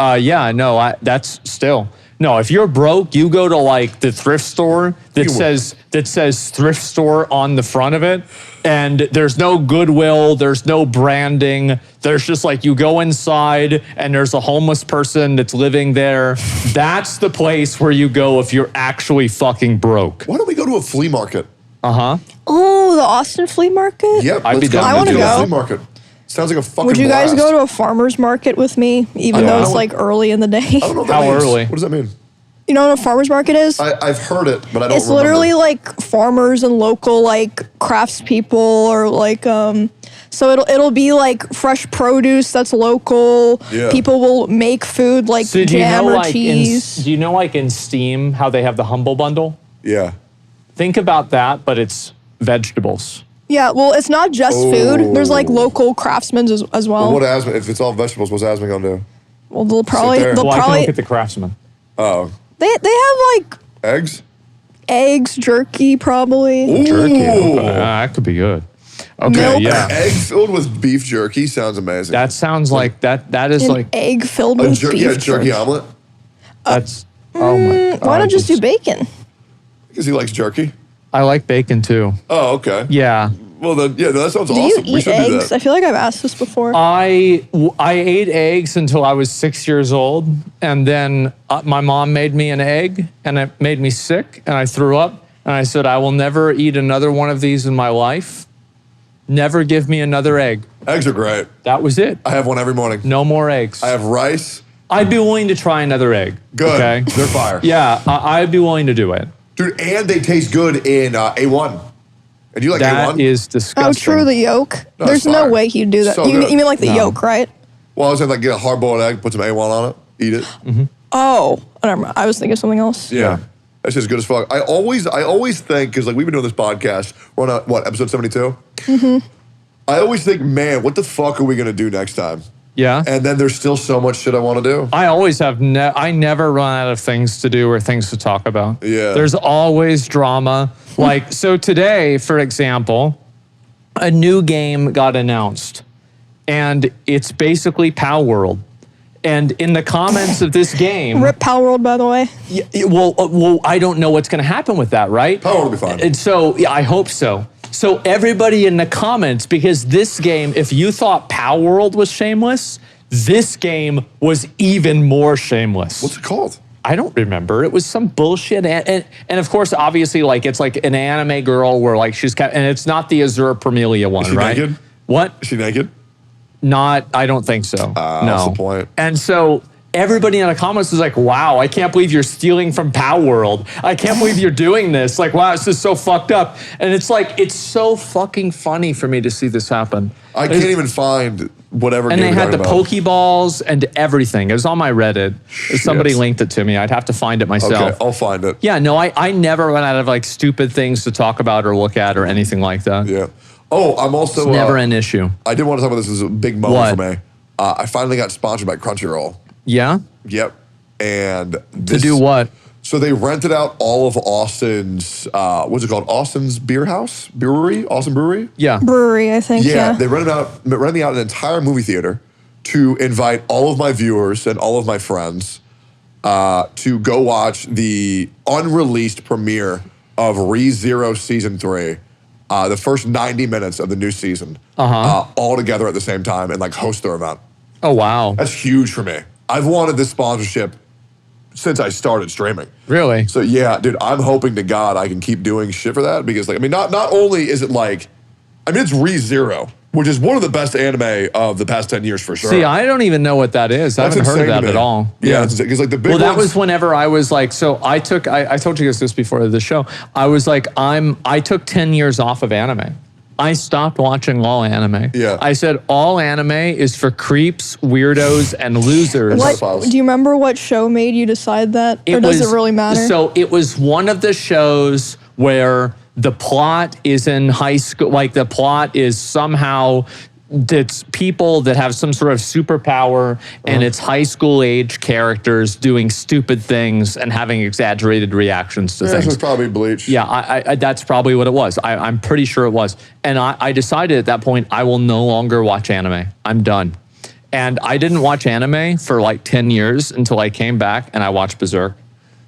S2: that's still no. If you're broke, you go to like the thrift store that says thrift store on the front of it, and there's no Goodwill, there's no branding. There's just like you go inside and there's a homeless person that's living there. That's the place where you go if you're actually fucking broke.
S3: Why don't we go to a flea market?
S1: Oh, the Austin flea market?
S3: Yep.
S2: I'd be
S3: let's go
S2: down
S1: I wanna
S3: to a
S1: go.
S3: flea market. Sounds like a fucking
S1: Would you guys
S3: blast.
S1: go to a farmer's market with me, even though it's like early in the day?
S3: I don't know what that
S2: How
S3: means.
S2: early?
S3: What does that mean?
S1: You know what a farmer's market is?
S3: I've heard it, but I don't
S1: It's
S3: remember.
S1: literally like farmers and local like craftspeople or like so it'll be like fresh produce that's local.
S3: Yeah.
S1: People will make food like
S2: So
S1: jam or cheese.
S2: do you know like in Steam how they have the Humble Bundle?
S3: Yeah.
S2: Think about that, but it's vegetables.
S1: Yeah, well, it's not just food. There's like local craftsmen as well.
S3: What Asmon, if it's all vegetables, what's Asmon gonna do?
S1: Well, they'll probably
S3: there.
S1: they'll
S2: Well, I can
S1: probably
S2: look at the Craftsman.
S3: Oh.
S1: they have like
S3: Eggs?
S1: eggs, jerky, probably.
S2: Jerky.
S3: Ooh.
S2: That could be good. Okay,
S1: Milk.
S2: yeah.
S3: Eggs filled with beef jerky sounds amazing.
S2: That sounds like that is
S1: An
S2: like
S1: egg filled
S3: a
S1: with
S3: jerky,
S1: beef
S3: yeah, jerky
S1: jerky.
S3: omelet.
S2: that's oh my god.
S1: Why not just do bacon?
S3: Because he likes jerky.
S2: I like bacon too.
S3: Oh, okay.
S2: Yeah.
S3: Well, then, yeah, that sounds
S1: Do
S3: awesome.
S1: you
S3: We
S1: eat
S3: should do
S1: eggs?
S3: that.
S1: I feel like I've asked this before.
S2: I ate eggs until I was 6 years old, and then my mom made me an egg, and it made me sick, and I threw up, and I said, I will never eat another one of these in my life. Never give me another egg.
S3: Eggs are great.
S2: That was it.
S3: I have one every morning.
S2: No more eggs.
S3: I have rice.
S2: I'd be willing to try another egg.
S3: Good.
S2: Okay.
S3: They're fire.
S2: Yeah, I'd be willing to do it.
S3: Dude, and they taste good in A1. And you like
S2: That
S3: A1?
S2: is disgusting.
S1: Oh, true, the yolk.
S3: No,
S1: There's
S3: it's
S1: no
S3: fire.
S1: way he'd do that.
S3: So
S1: You
S3: good.
S1: mean like the
S2: No.
S1: yolk, right?
S3: Well, I was saying, like, get a hard-boiled egg, put some A1 on it, eat it.
S1: Oh, never mind. I was thinking of something else.
S3: Yeah. That's just good as fuck. I always think, because like we've been doing this podcast, we're on episode 72? Mm-hmm. I always think, man, what the fuck are we going to do next time?
S2: Yeah.
S3: And then there's still so much shit I want to do.
S2: I always have, I never run out of things to do or things to talk about.
S3: Yeah.
S2: There's always drama. Like, so today, for example, a new game got announced, and it's basically Pow World. And in the comments of this game,
S1: Rip Power World, by the way.
S2: well, I don't know what's going to happen with that, right?
S3: Power World will be fine.
S2: And so, yeah, I hope so. So everybody in the comments, because this game, if you thought Pow World was shameless, this game was even more shameless.
S3: What's it called?
S2: I don't remember. It was some bullshit. And of course, obviously, like, it's like an anime girl where, like, and it's not the Azure Permelia one,
S3: Is she
S2: right?
S3: naked?
S2: What?
S3: Is she naked?
S2: I don't think so. No.
S3: What's the point?
S2: And so everybody in the comments was like, wow, I can't believe you're stealing from Pow World. I can't believe you're doing this. Like, wow, this is so fucked up. And it's like, it's so fucking funny for me to see this happen.
S3: I can't even find whatever
S2: And
S3: game
S2: they
S3: you're
S2: had the
S3: talking about.
S2: Pokeballs and everything. It was on my Reddit. Somebody linked it to me. I'd have to find it myself.
S3: Okay, I'll find it.
S2: Yeah, no, I never run out of like stupid things to talk about or look at or anything like that.
S3: Yeah. Oh, I'm also...
S2: It's never an issue.
S3: I did want to talk about this. This is a big moment
S2: What?
S3: for me. I finally got sponsored by Crunchyroll.
S2: Yeah?
S3: Yep. And
S2: To
S3: this,
S2: do what?
S3: So they rented out all of Austin's, what's it called? Austin's Beer House? Brewery? Austin Brewery?
S2: Yeah.
S1: Brewery, I think. Yeah.
S3: They rented out an entire movie theater to invite all of my viewers and all of my friends to go watch the unreleased premiere of ReZero Season 3. The first 90 minutes of the new season, all together at the same time and like host their event.
S2: Oh, wow.
S3: That's huge for me. I've wanted this sponsorship since I started streaming.
S2: Really?
S3: So yeah, dude, I'm hoping to God I can keep doing shit for that because, like, I mean, not only is it like, I mean, it's ReZero, which is one of the best anime of the past 10 years for sure.
S2: See, I don't even know what that is. I
S3: That's
S2: haven't heard of
S3: insane to
S2: that
S3: me.
S2: at all.
S3: Yeah, because like the big
S2: Well, that
S3: ones-
S2: was whenever I was like, so I told you guys this before the show. I was like, I took 10 years off of anime. I stopped watching all anime.
S3: Yeah.
S2: I said all anime is for creeps, weirdos, and losers.
S1: What,
S3: pedophiles.
S1: do you remember what show made you decide that? Or does it really matter?
S2: So it was one of the shows where the plot is in high school, like the plot is somehow it's people that have some sort of superpower, and it's high school age characters doing stupid things and having exaggerated reactions to
S3: This
S2: things.
S3: was probably Bleach.
S2: Yeah, I that's probably what it was. I'm pretty sure it was. And I decided at that point, I will no longer watch anime. I'm done. And I didn't watch anime for like 10 years until I came back and I watched Berserk.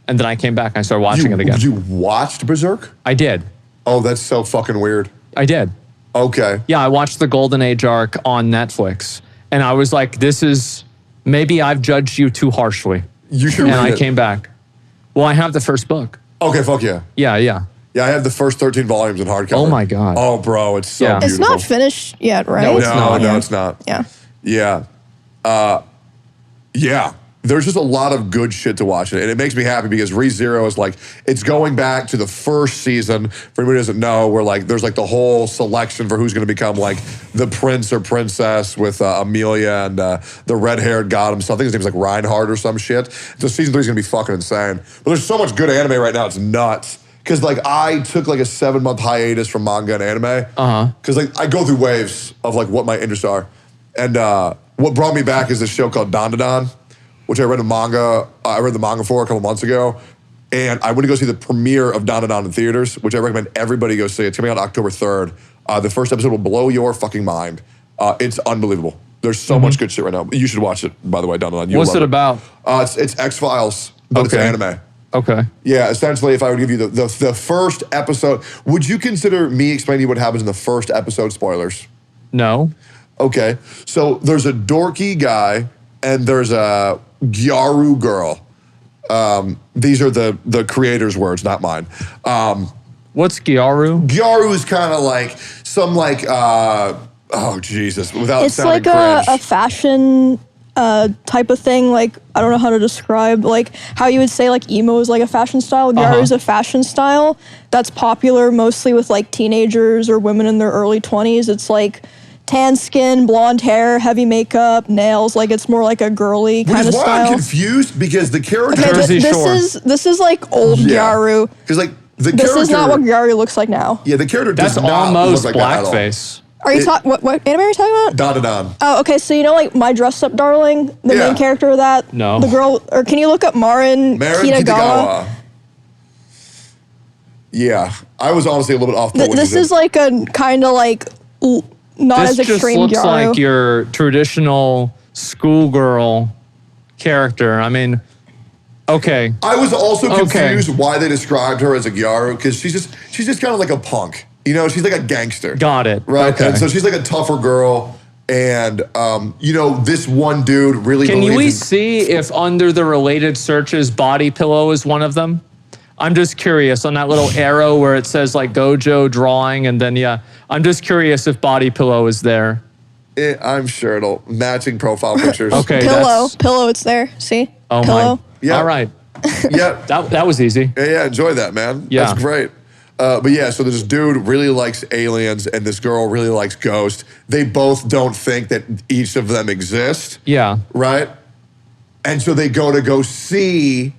S2: And then I came back and I started watching it again.
S3: You watched Berserk?
S2: I did.
S3: Oh, that's so fucking weird.
S2: I did.
S3: Okay.
S2: Yeah, I watched the Golden Age arc on Netflix. And I was like, this is, maybe I've judged you too harshly.
S3: You should
S2: And
S3: read
S2: I
S3: it.
S2: came back. Well, I have the first book.
S3: Okay, fuck yeah.
S2: Yeah, yeah.
S3: Yeah, I have the first 13 volumes in hardcover.
S2: Oh my God.
S3: Oh, bro, it's so
S2: Yeah.
S3: beautiful.
S1: It's not finished yet, right?
S2: No, it's not.
S3: No, it's not.
S1: Yeah.
S3: Yeah. Yeah. There's just a lot of good shit to watch. And it makes me happy because ReZero is like, it's going back to the first season. For anybody who doesn't know, where like, there's like the whole selection for who's going to become like the prince or princess with Amelia and the red-haired god himself. I think his name's like Reinhardt or some shit. So season 3 is going to be fucking insane. But there's so much good anime right now, it's nuts. Because like I took like a 7-month hiatus from manga and anime. Because like I go through waves of like what my interests are. And what brought me back is this show called Dandadan, which I read the manga for a couple months ago. And I went to go see the premiere of Dandadan in theaters, which I recommend everybody go see. It's coming out October 3rd. The first episode will blow your fucking mind. It's unbelievable. There's so much good shit right now. You should watch it, by the way, Dandadan.
S2: What's it about?
S3: It's X-Files, but it's an anime.
S2: Okay.
S3: Yeah, essentially, if I would give you the first episode, would you consider me explaining to you what happens in the first episode spoilers?
S2: No.
S3: Okay, so there's a dorky guy and there's a Gyaru girl. These are the creator's words, not mine.
S2: What's Gyaru?
S3: Gyaru is kind of like some like, oh Jesus, without
S1: It's
S3: sounding
S1: like
S3: cringe.
S1: a fashion type of thing. Like, I don't know how to describe, like how you would say like emo is like a fashion style. Gyaru is a fashion style that's popular mostly with like teenagers or women in their early 20s. It's like tan skin, blonde hair, heavy makeup, nails. Like it's more like a girly
S3: Which
S1: kind of
S3: is why
S1: style.
S3: I'm confused because the character.
S1: Okay,
S2: Jersey
S1: this
S2: Shore.
S1: this is like old Gyaru.
S3: Because like the
S1: This
S3: character.
S1: is not what Gyaru looks like now.
S3: Yeah, the character
S2: That's
S3: does not
S2: almost
S3: look like that at all.
S2: blackface.
S1: Are you talking? What anime are you talking about?
S3: Dandadan.
S1: Oh, okay. So you know, like My Dressed Up Darling, the
S3: Yeah.
S1: main character of that.
S2: No.
S1: The girl, or can you look up Marin Kitagawa?
S3: Yeah, I was honestly a little bit off.
S1: This is like a kind of like not
S2: This
S1: as
S2: just
S1: extreme
S2: looks
S1: Gyaru.
S2: like your traditional schoolgirl character. I mean, okay.
S3: I was also
S2: Okay.
S3: confused why they described her as a Gyaru because she's just kind of like a punk. You know, she's like a gangster.
S2: Got it.
S3: Right.
S2: Okay.
S3: And so she's like a tougher girl. And you know, this one dude really
S2: Can we
S3: believes in-
S2: see if under the related searches, Body Pillow is one of them? I'm just curious on that little arrow where it says like Gojo drawing, and then yeah, I'm just curious if Body Pillow is there.
S3: I'm sure it'll matching profile pictures.
S2: Okay.
S1: Pillow, it's there. See?
S2: Oh
S1: Pillow.
S2: my.
S3: Yeah.
S2: All right.
S3: Yeah.
S2: That was easy.
S3: Yeah, enjoy that, man.
S2: Yeah.
S3: That's great. But yeah, so this dude really likes aliens and this girl really likes ghosts. They both don't think that each of them exist,
S2: Yeah.
S3: right? And so they go see,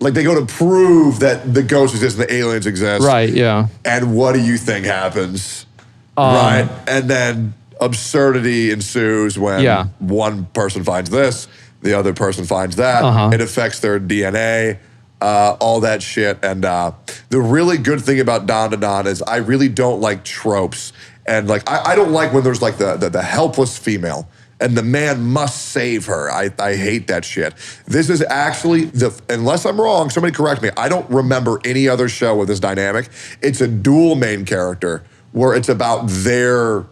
S3: like they go to prove that the ghosts exist and the aliens exist.
S2: Right. Yeah.
S3: And what do you think happens? Right? And then absurdity ensues when
S2: Yeah.
S3: one person finds this, the other person finds that. It affects their DNA. All that shit. And the really good thing about Dandadan is I really don't like tropes. And like, I don't like when there's like the helpless female and the man must save her. I hate that shit. This is actually, unless I'm wrong, somebody correct me, I don't remember any other show with this dynamic. It's a dual main character where it's about them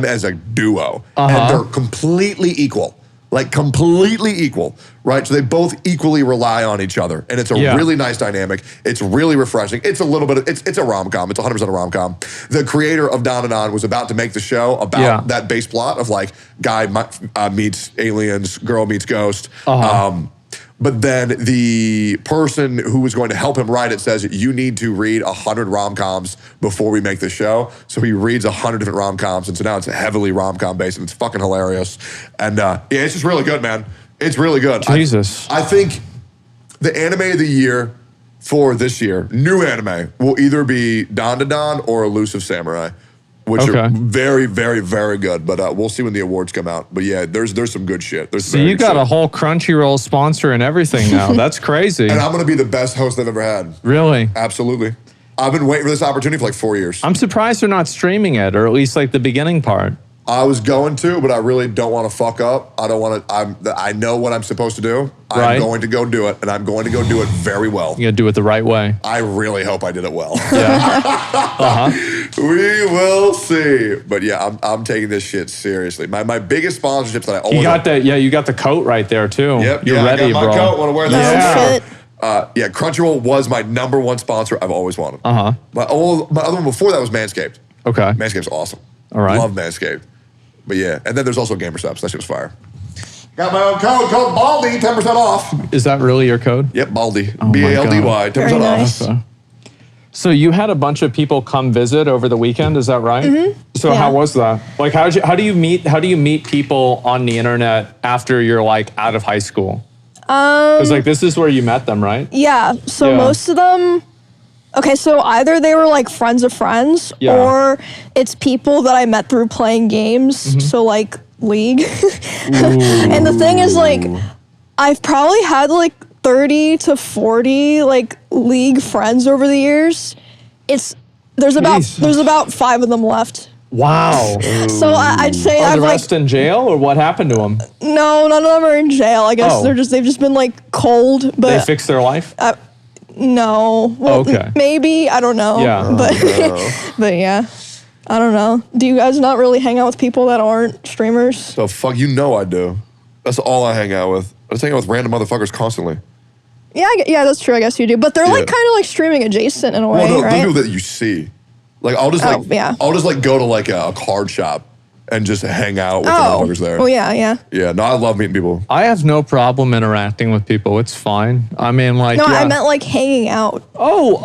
S3: as a duo. And they're completely equal. Like completely equal, right? So they both equally rely on each other. And it's a really nice dynamic. It's really refreshing. It's a little bit, it's a rom-com. It's 100% a rom-com. The creator of Dandadan was about to make the show about that base plot of like guy meets aliens, girl meets ghost. But then the person who was going to help him write it says, you need to read 100 rom-coms before we make the show. So he reads 100 different rom-coms. And so now it's heavily rom-com based and it's fucking hilarious. And yeah, it's just really good, man. It's really good.
S2: Jesus.
S3: I think the anime of the year for this year, new anime, will either be Dandadan or Elusive Samurai. which
S2: Okay.
S3: are very, very, very good. But we'll see when the awards come out. But yeah, there's some good shit. There's
S2: So you got a whole Crunchyroll sponsor and everything now. That's crazy.
S3: And I'm going to be the best host I've ever had.
S2: Really?
S3: Absolutely. I've been waiting for this opportunity for like 4 years.
S2: I'm surprised they're not streaming it, or at least like the beginning part.
S3: I was going to, but I really don't want to fuck up. I don't want to. I know what I'm supposed to do.
S2: Right.
S3: I'm going to go do it, and I'm going to go do it very well.
S2: You gotta do it the right way.
S3: I really hope I did it well.
S2: Yeah.
S3: We will see. But yeah, I'm taking this shit seriously. My biggest sponsorships that I always
S2: You got that? Yeah, you got the coat right there too.
S3: Yep,
S2: You're
S3: yeah,
S2: ready,
S3: I got my
S2: bro.
S3: coat. Want to wear that?
S2: Yeah.
S1: Shit.
S3: Yeah, Crunchyroll was my #1 sponsor I've always wanted. My other one before that was Manscaped.
S2: Okay.
S3: Manscaped's awesome.
S2: All right.
S3: Love Manscaped. But yeah, and then there's also Gamersubs. That shit was fire. Got my own code Baldy, 10% off.
S2: Is that really your code?
S3: Yep, Baldy.
S2: Oh my
S3: BALDY,
S2: God.
S3: 10%
S1: Very
S3: off.
S1: nice.
S2: Okay. So you had a bunch of people come visit over the weekend, is that right? Mm-hmm. So
S1: Yeah.
S2: how was that? Like how do you meet people on the internet after you're like out of high school? Because like this is where you met them, right?
S1: Yeah. So
S2: Yeah.
S1: most of them. Okay, so either they were like friends of friends,
S2: Yeah.
S1: or it's people that I met through playing games. So like League. And the thing is, like, I've probably had like 30 to 40 like League friends over the years. There's about
S2: Jeez.
S1: 5 of them left.
S2: Wow.
S1: So I'd say
S2: Are
S1: I've
S2: the
S1: like
S2: rest in jail or what happened to them?
S1: no, none of them are in jail. I guess
S2: Oh.
S1: they've just been like cold.
S2: They
S1: But
S2: fixed their life?
S1: no, well,
S2: Okay.
S1: maybe I don't know.
S2: Yeah.
S1: but but yeah, I don't know. Do you guys not really hang out with people that aren't streamers?
S3: So fuck, you know I do. That's all I hang out with. I just hang out with random motherfuckers constantly.
S1: Yeah, that's true. I guess you do. But they're like
S3: Yeah.
S1: kind of like streaming adjacent in a way,
S3: Well, no,
S1: right?
S3: the people that you see. Like I'll just
S1: Oh, yeah.
S3: I'll just like go to like a card shop and just hang out with the motherfuckers there.
S1: Oh yeah.
S3: Yeah, no, I love meeting people.
S2: I have no problem interacting with people. It's fine. I mean, like,
S1: No,
S2: yeah.
S1: I meant like hanging out,
S2: Oh,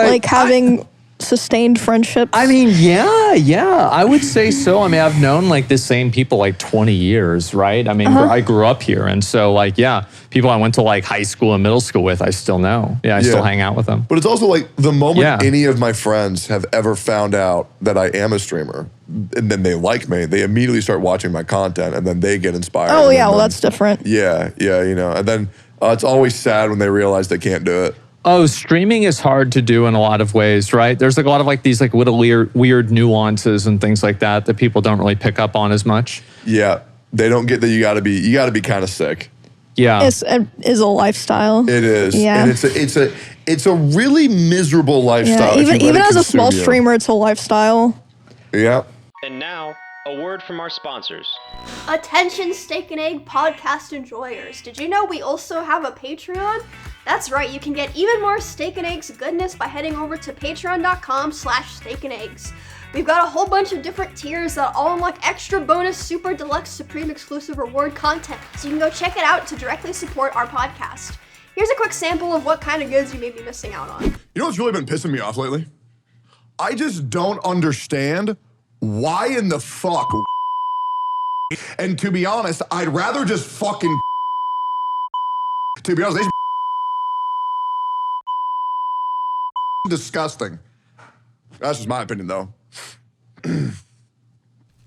S1: like having sustained friendships.
S2: I mean, yeah, I would say so. I mean, I've known like the same people like 20 years, right? I mean, I grew up here. And so like, yeah, people I went to like high school and middle school with, I still know. Yeah, I still hang out with them.
S3: But it's also like the moment
S2: Yeah.
S3: any of my friends have ever found out that I am a streamer, and then they like me, they immediately start watching my content, and then they get inspired.
S1: oh
S3: and
S1: yeah, well
S3: then-
S1: that's different.
S3: Yeah, you know. And then it's always sad when they realize they can't do it.
S2: Oh, streaming is hard to do in a lot of ways, right? There's like a lot of like these like little weird nuances and things like that that people don't really pick up on as much.
S3: Yeah, they don't get that you got to be kind of sick.
S2: Yeah.
S1: It's a lifestyle.
S3: It is.
S1: Yeah.
S3: And it's a really miserable lifestyle.
S1: Yeah,
S3: if you let
S1: even
S3: it
S1: as a
S3: consume
S1: small
S3: you.
S1: streamer, it's a lifestyle.
S3: Yeah.
S4: And now, a word from our sponsors.
S7: Attention Steak and Egg podcast enjoyers. Did you know we also have a Patreon? That's right, you can get even more Steak and Eggs goodness by heading over to patreon.com/steakaneggs. We've got a whole bunch of different tiers that all unlock extra bonus, super deluxe, supreme exclusive reward content, so you can go check it out to directly support our podcast. Here's a quick sample of what kind of goods you may be missing out on.
S3: You know what's really been pissing me off lately? I just don't understand why in the fuck. And to be honest, I'd rather just fucking. To be honest, they disgusting. That's just my opinion, though.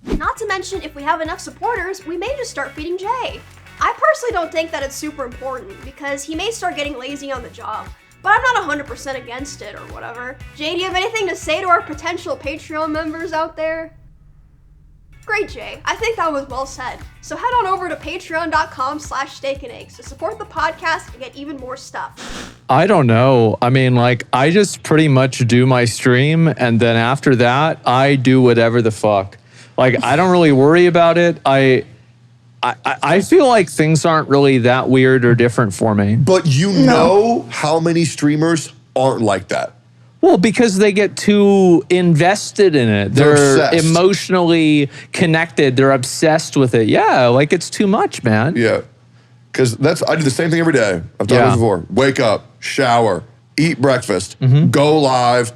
S7: Not to mention, if we have enough supporters, we may just start feeding Jay. I personally don't think that it's super important, because he may start getting lazy on the job, but I'm not 100% against it or whatever. Jay, do you have anything to say to our potential Patreon members out there? Great, Jay. I think that was well said. So head on over to patreon.com/steakaneggs to support the podcast and get even more stuff.
S2: I don't know. I mean, like, I just pretty much do my stream, and then after that, I do whatever the fuck. Like, I don't really worry about it. I feel like things aren't really that weird or different for me.
S3: But you know how many streamers aren't like that?
S2: Well, because they get too invested in it.
S3: They're
S2: They're
S3: obsessed.
S2: emotionally connected. They're obsessed with it. Yeah, like it's too much, man.
S3: Yeah. Because I do the same thing every day. I've done
S2: Yeah.
S3: this before. Wake up, shower, eat breakfast, go live.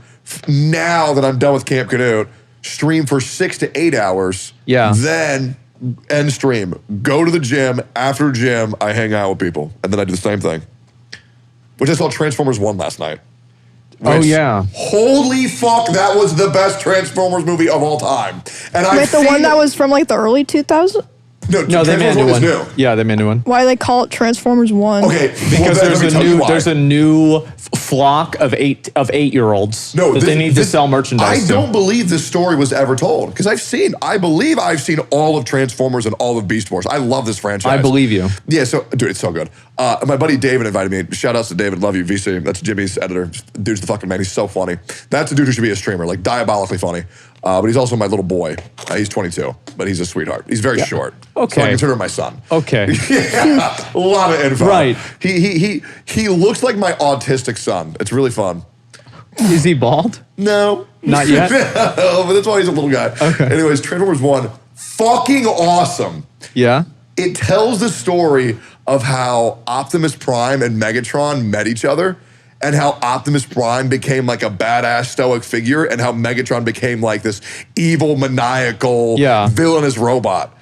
S3: Now that I'm done with Camp Canute, stream for 6 to 8 hours.
S2: Yeah.
S3: Then end stream. Go to the gym. After gym, I hang out with people. And then I do the same thing. Which I saw Transformers 1 last night.
S2: Oh, yeah.
S3: Holy fuck, that was the best Transformers movie of all time. And
S1: Wait, the one that was from like the early 2000s?
S2: No, they made a new one. Yeah, they made a new one.
S1: Why do they call it Transformers 1?
S3: Okay,
S2: Because there's a new flock of 8-year-olds that they need to sell merchandise.
S3: I don't believe this story was ever told because I believe I've seen all of Transformers and all of Beast Wars. I love this franchise.
S2: I believe you.
S3: Yeah, so dude, it's so good. My buddy David invited me. Shout outs to David, love you, VC. That's Jimmy's editor. Dude's the fucking man. He's so funny. That's a dude who should be a streamer, like diabolically funny. But he's also my little boy. He's 22, but he's a sweetheart. He's very short.
S2: Okay.
S3: So I consider him my son.
S2: Okay.
S3: Yeah, a lot of info.
S2: Right.
S3: He looks like my autistic son. It's really fun.
S2: Is he bald?
S3: No.
S2: Not yet?
S3: No, but that's why he's a little guy.
S2: Okay.
S3: Anyways, Transformers 1, fucking awesome.
S2: Yeah.
S3: It tells the story of how Optimus Prime and Megatron met each other and how Optimus Prime became like a badass stoic figure and how Megatron became like this evil, maniacal, villainous robot.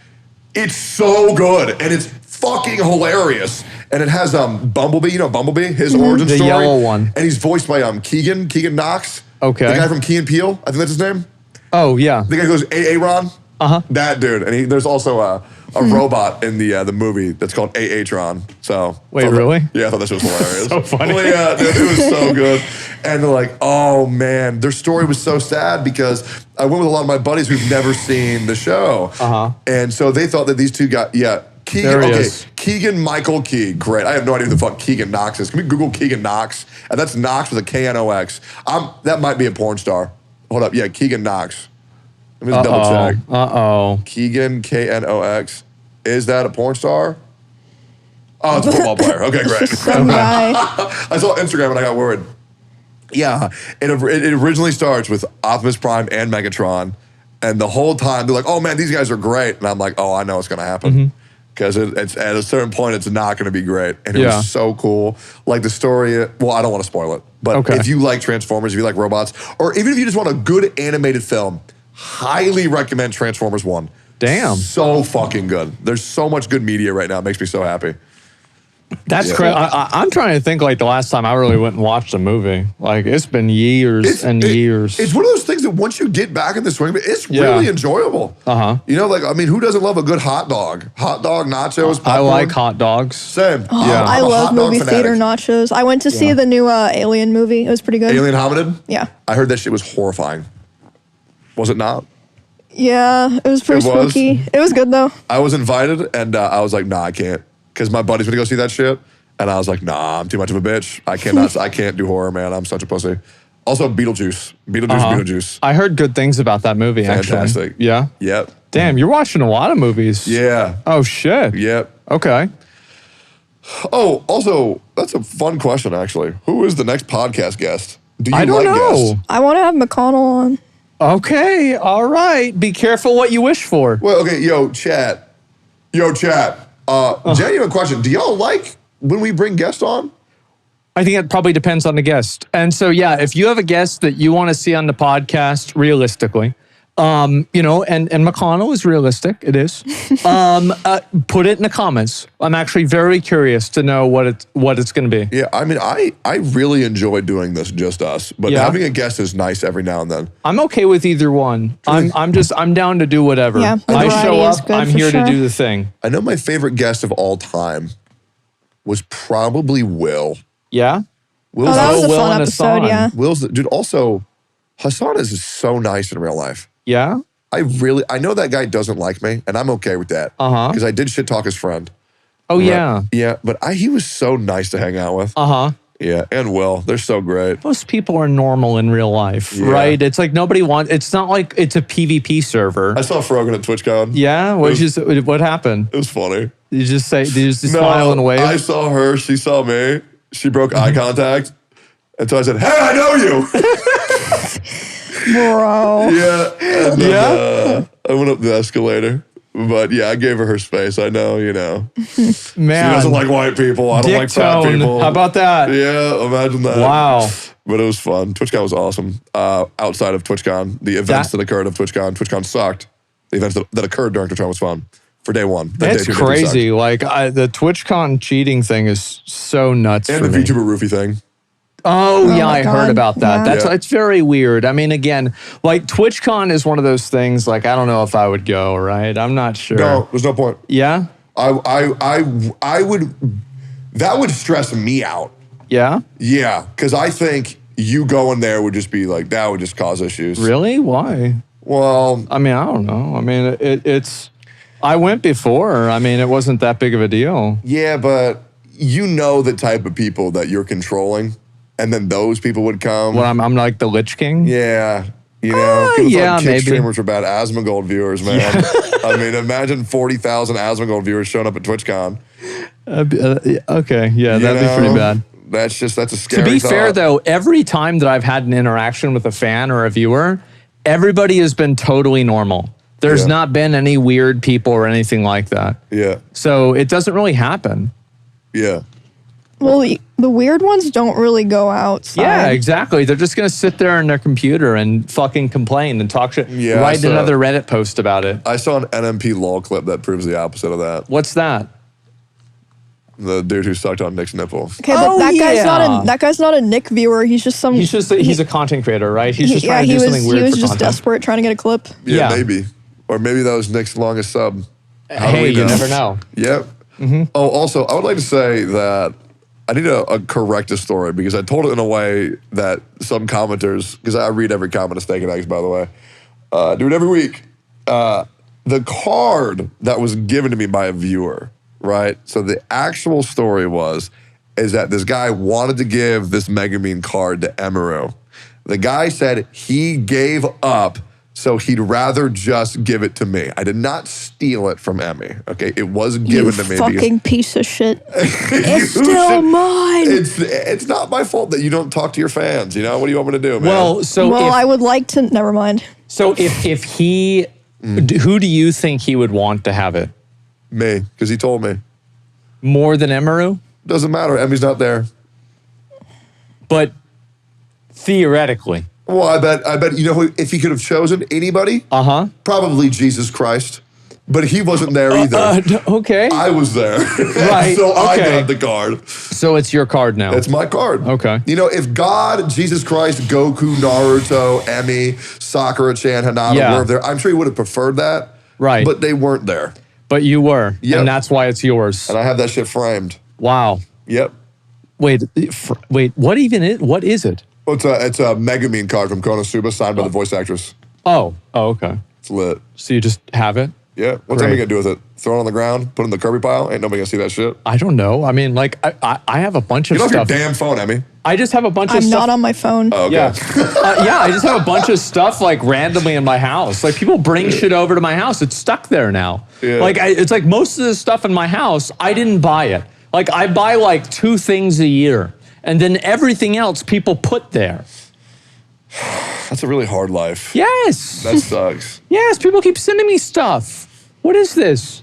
S3: It's so good and it's fucking hilarious. And it has Bumblebee, you know Bumblebee, his origin story.
S2: The yellow one.
S3: And he's voiced by Keegan Knox.
S2: Okay.
S3: The guy from Key and Peele, I think that's his name.
S2: Oh, yeah.
S3: The guy who goes Aaron. That dude. And there's also a robot in the movie that's called Aatron. So
S2: wait, really?
S3: Yeah, I thought that shit was hilarious.
S2: So funny.
S3: Well, yeah, dude, it was so good. And they're like, oh man, their story was so sad because I went with a lot of my buddies who've never seen the show. And so they thought that these two got Keegan Michael Key. Great. I have no idea who the fuck Keegan Knox is. Can we Google Keegan Knox? And that's Knox with a K-N-O-X. That might be a porn star. Hold up. Yeah, Keegan Knox. Let me just double check. Keegan, K-N-O-X. Is that a porn star? Oh, it's a football player. Okay, great.
S1: Some guy.
S3: I saw Instagram and I got worried. Yeah, it originally starts with Optimus Prime and Megatron. And the whole time, they're like, oh man, these guys are great. And I'm like, oh, I know what's going to happen. Because it's at a certain point, it's not going to be great. And it was so cool. Like the story, well, I don't want to spoil it. But if you like Transformers, if you like robots, or even if you just want a good animated film, highly recommend Transformers 1.
S2: Damn.
S3: So fucking good. There's so much good media right now. It makes me so happy.
S2: That's crazy. I'm trying to think like the last time I really went and watched a movie. Like it's been years and years.
S3: It's one of those things that once you get back in the swing, it's really enjoyable. You know, like, I mean, who doesn't love a good hot dog? Hot dog, nachos, popcorn.
S2: I like hot dogs.
S3: Same.
S1: I love movie theater nachos. I went to see the new Alien movie. It was pretty good.
S3: Alien Hominid?
S1: Yeah.
S3: I heard that shit was horrifying. Was it not?
S1: Yeah, it was pretty spooky. It was good though.
S3: I was invited and I was like, nah, I can't. Because my buddies went to go see that shit. And I was like, nah, I'm too much of a bitch. I can't do horror, man. I'm such a pussy. Also, Beetlejuice.
S2: I heard good things about that movie,
S3: Fantastic.
S2: actually. Yeah?
S3: Yep.
S2: Damn, you're watching a lot of movies.
S3: Yeah.
S2: Oh, shit.
S3: Yep.
S2: Okay.
S3: Oh, also, that's a fun question, actually. Who is the next podcast guest? Do you
S2: I don't know.
S3: guests?
S1: I want to have McConnell on.
S2: Okay, all right. Be careful what you wish for.
S3: Well, okay, yo, chat. Genuine question. Do y'all like when we bring guests on?
S2: I think it probably depends on the guest. And so, yeah, if you have a guest that you want to see on the podcast, realistically, you know, and McConnell is realistic. It is. Put it in the comments. I'm actually very curious to know what it's going to be.
S3: Yeah, I mean, I really enjoy doing this just us, but having a guest is nice every now and then.
S2: I'm okay with either one. I'm down to do whatever.
S1: Yeah,
S2: I show up. I'm here to do the thing.
S3: I know my favorite guest of all time was probably Will.
S2: Yeah.
S3: Will's
S1: that was a fun episode. Yeah.
S3: Will's dude. Also, Hassan is so nice in real life.
S2: Yeah.
S3: I know that guy doesn't like me, and I'm okay with that. Because I did shit talk his friend.
S2: Oh, yeah.
S3: Yeah, but he was so nice to hang out with. Yeah, and Will, they're so great.
S2: Most people are normal in real life, right? It's like it's not like it's a PvP server.
S3: I saw Frogan at TwitchCon.
S2: Yeah? What happened?
S3: It was funny.
S2: Did you just smile and wave?
S3: I saw her, she saw me, she broke eye contact, and so I said, hey, I know you!
S1: Bro.
S3: Yeah. And then, I went up the escalator. But yeah, I gave her space. I know, you know.
S2: Man.
S3: She doesn't like white people. I don't like fat people.
S2: How about that?
S3: Yeah, imagine that.
S2: Wow.
S3: But it was fun. TwitchCon was awesome. Outside of TwitchCon, the events that occurred of TwitchCon sucked. The events that occurred during TwitchCon was fun. For day one.
S2: That's crazy. Like, the TwitchCon cheating thing is so nuts
S3: and
S2: for
S3: the
S2: me.
S3: VTuber roofie thing.
S2: Oh, yeah,
S1: my
S2: I
S1: God.
S2: heard about that.
S1: Yeah.
S2: It's very weird. I mean, again, like TwitchCon is one of those things. Like, I don't know if I would go. Right? I'm not sure.
S3: No, there's no point.
S2: Yeah.
S3: I would. That would stress me out.
S2: Yeah.
S3: Yeah, because I think you going there would just be like that would just cause issues.
S2: Really? Why?
S3: Well,
S2: I mean, I don't know. I mean, it's. I went before. I mean, it wasn't that big of a deal.
S3: yeah, but you know the type of people that you're controlling, and then those people would come.
S2: Well, I'm like the Lich King.
S3: Yeah. You know, people
S2: yeah,
S3: thought Kick
S2: maybe.
S3: streamers were bad Asmongold viewers, man. I mean, imagine 40,000 Asmongold viewers showing up at TwitchCon.
S2: Okay. Yeah, that'd be pretty bad.
S3: That's a
S2: To
S3: scary
S2: be
S3: thought.
S2: fair, though, every time that I've had an interaction with a fan or a viewer, everybody has been totally normal. There's
S3: Yeah.
S2: not been any weird people or anything like that.
S3: Yeah,
S2: So it doesn't really happen.
S3: yeah.
S1: Well, the weird ones don't really go outside.
S2: Yeah, exactly. They're just going to sit there on their computer and fucking complain and talk shit.
S3: Yeah,
S2: write
S3: so-
S2: another Reddit post about it.
S3: I saw an NMP lol clip that proves the opposite of that.
S2: What's that?
S3: The dude who sucked on Nick's nipple.
S1: Okay, but
S2: Oh,
S1: that
S2: yeah.
S1: guy's not a Nick viewer. He's just some.
S2: He's a content creator, right? He's just trying to do something weird
S1: he was
S2: for
S1: just
S2: content.
S1: desperate trying to get a clip.
S3: Yeah,
S2: Yeah.
S3: maybe. Or maybe that was Nick's longest sub. How do
S2: Hey,
S3: we
S2: you
S3: know?
S2: never know.
S3: Yep. Oh, also, I would like to say that I need to correct a story because I told it in a way that some commenters, because I read every comment of Steak and Eggs, by the way, do it every week. The card that was given to me by a viewer, right? So the actual story is that this guy wanted to give this Megamine card to Emiru. The guy said he gave up, so he'd rather just give it to me. I did not steal it from Emmy, okay? It was given
S1: You
S3: to me.
S1: fucking piece of shit. It's
S3: You
S1: still
S3: should-
S1: mine.
S3: It's not my fault that you don't talk to your fans, you know? What do you want me to do, man?
S2: Well, so
S1: Well,
S2: if,
S1: I would like to. Never mind.
S2: so if he, who do you think he would want to have it?
S3: Me, because he told me.
S2: More than Emiru?
S3: Doesn't matter, Emmy's not there.
S2: But theoretically.
S3: Well, I bet, you know who, if he could have chosen anybody, probably Jesus Christ. But he wasn't there either.
S2: Okay.
S3: I was there.
S2: Right,
S3: So I
S2: okay.
S3: got the card.
S2: So it's your card now.
S3: It's my card.
S2: Okay.
S3: You know, if God, Jesus Christ, Goku, Naruto, Emmy, Sakura-chan, Hinata
S2: Yeah.
S3: were there, I'm sure he would have preferred that.
S2: Right.
S3: But they weren't there.
S2: But you were.
S3: Yep.
S2: And that's why it's yours.
S3: And I have that shit framed.
S2: Wow.
S3: Yep.
S2: Wait, what is it?
S3: Well, it's a Megamine card from Tectones Subathon signed by the voice actress.
S2: Oh, okay.
S3: It's lit.
S2: So you just have it?
S3: Yeah. What's
S2: Great.
S3: Emmy gonna do with it? Throw it on the ground? Put it in the Kirby pile? Ain't nobody gonna see that shit.
S2: I don't know. I mean, like, I have a bunch of
S3: Get off your
S2: stuff.
S3: damn phone, Emmy.
S2: I just have a bunch of
S1: I'm
S2: stuff.
S1: not on my phone.
S3: Oh, okay.
S2: Yeah. Yeah, I just have a bunch of stuff like randomly in my house. Like people bring shit over to my house. It's stuck there now.
S3: Yeah.
S2: Like it's like most of the stuff in my house, I didn't buy it. Like I buy like 2 things a year. And then everything else people put there.
S3: That's a really hard life.
S2: Yes.
S3: That sucks.
S2: Yes, people keep sending me stuff. What is this?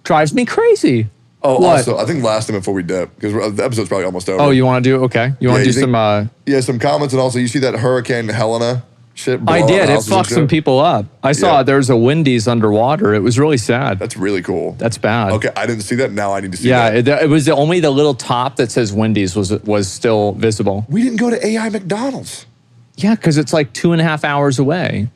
S2: Drives me crazy.
S3: Oh,
S2: What?
S3: also, I think last thing before we dip, because the episode's probably almost over.
S2: Oh, you want to do okay? You want
S3: Yeah,
S2: to
S3: you
S2: do
S3: think-
S2: some?
S3: Yeah, some comments, and also you see that Hurricane Helena shit?
S2: I
S3: blow
S2: did.
S3: up
S2: It
S3: houses and
S2: fucked some
S3: shit?
S2: people up. I saw
S3: Yeah.
S2: there was a Wendy's underwater. It was really sad.
S3: That's really cool.
S2: That's bad.
S3: Okay, I didn't see that. Now I need to see
S2: Yeah,
S3: that.
S2: it was only the little top that says Wendy's was still visible.
S3: We didn't go to AI McDonald's.
S2: Yeah, because it's like 2.5 hours away.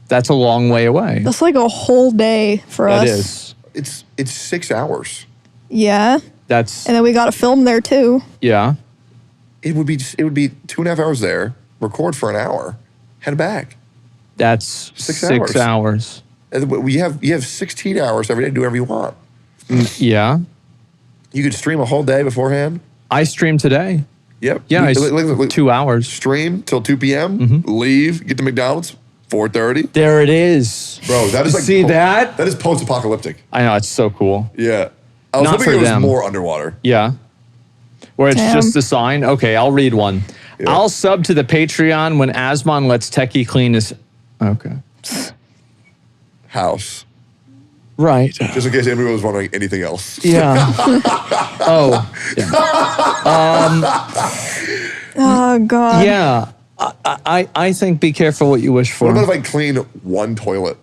S2: That's a long way away.
S1: That's like a whole day for us.
S2: That is.
S3: It's 6 hours.
S1: Yeah.
S2: That's
S1: And then we got to film there too.
S2: yeah.
S3: It would be 2.5 hours there. Record for an hour. Head back.
S2: That's
S3: 6
S2: 6 hours.
S3: And you have 16 hours every day to do whatever you want.
S2: Yeah.
S3: You could stream a whole day beforehand.
S2: I streamed today.
S3: Yep.
S2: Yeah,
S3: Look,
S2: 2 hours.
S3: stream till 2 p.m.
S2: Mm-hmm.
S3: Leave. Get to McDonald's. 4:30.
S2: There it is.
S3: Bro, that is like
S2: See that?
S3: That is post-apocalyptic.
S2: I know, it's so cool.
S3: Yeah. I was
S2: Not
S3: hoping
S2: for
S3: it was
S2: them.
S3: more underwater.
S2: Yeah. Where it's
S1: Damn.
S2: just a sign. Okay, I'll read one.
S3: Yeah.
S2: I'll sub to the Patreon when Asmon lets Techie clean his. Okay.
S3: House.
S2: Right.
S3: Just in case anybody was wondering anything else.
S2: Yeah. Oh. Yeah.
S1: Oh God.
S2: Yeah. I think be careful what you wish for.
S3: What about if I clean one toilet?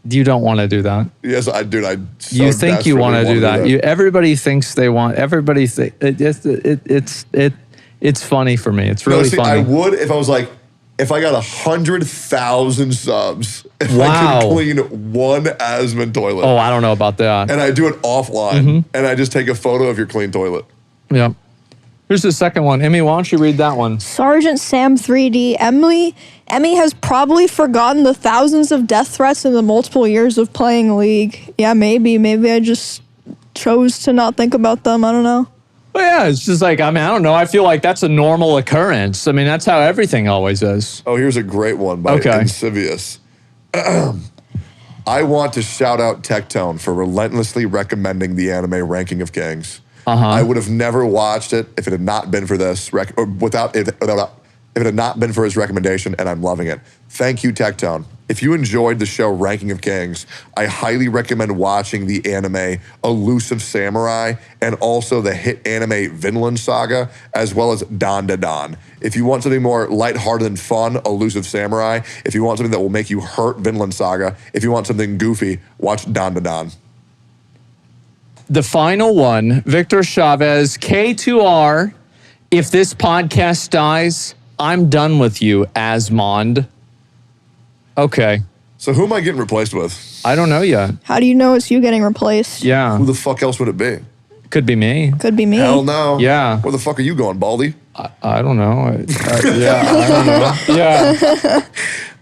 S2: You don't want to do that.
S3: Yes, I do. I so
S2: You think you want to
S3: desperately
S2: do that. Everybody thinks they want. Everybody think It's funny for me. It's
S3: No,
S2: really
S3: see,
S2: funny.
S3: I would if I was like, if I got 100,000 subs, if I
S2: Wow.
S3: could clean one Asmon toilet.
S2: Oh, I don't know about that.
S3: And I do it offline, and I just take a photo of your clean toilet.
S2: Yep. Here's the second one. Emmy, why don't you read that one?
S1: Sergeant Sam 3D. Emmy has probably forgotten the thousands of death threats in the multiple years of playing League. Yeah, maybe. Maybe I just chose to not think about them. I don't know.
S2: Well, yeah, it's just like, I mean, I don't know. I feel like that's a normal occurrence. I mean, that's how everything always is.
S3: Oh, here's a great one by Insidious. I want to shout out Tectone for relentlessly recommending the anime Ranking of Kings. I would have never watched it if it had not been for this, if it had not been for his recommendation, and I'm loving it. Thank you, Tectone. If you enjoyed the show Ranking of Kings, I highly recommend watching the anime Elusive Samurai and also the hit anime Vinland Saga, as well as Dan Da Dan. If you want something more lighthearted and fun, Elusive Samurai. If you want something that will make you hurt, Vinland Saga. If you want something goofy, watch Dan Da Dan.
S2: The final one, Victor Chavez, K2R. If this podcast dies, I'm done with you, Asmond. Okay.
S3: So who am I getting replaced with?
S2: I don't know yet.
S1: How do you know it's you getting replaced?
S2: Yeah.
S3: Who the fuck else would it be?
S2: Could be me.
S1: Could be me.
S3: Hell no.
S2: Yeah.
S3: Where the fuck are you going, Baldy?
S2: I don't know. Yeah, I don't know. Yeah.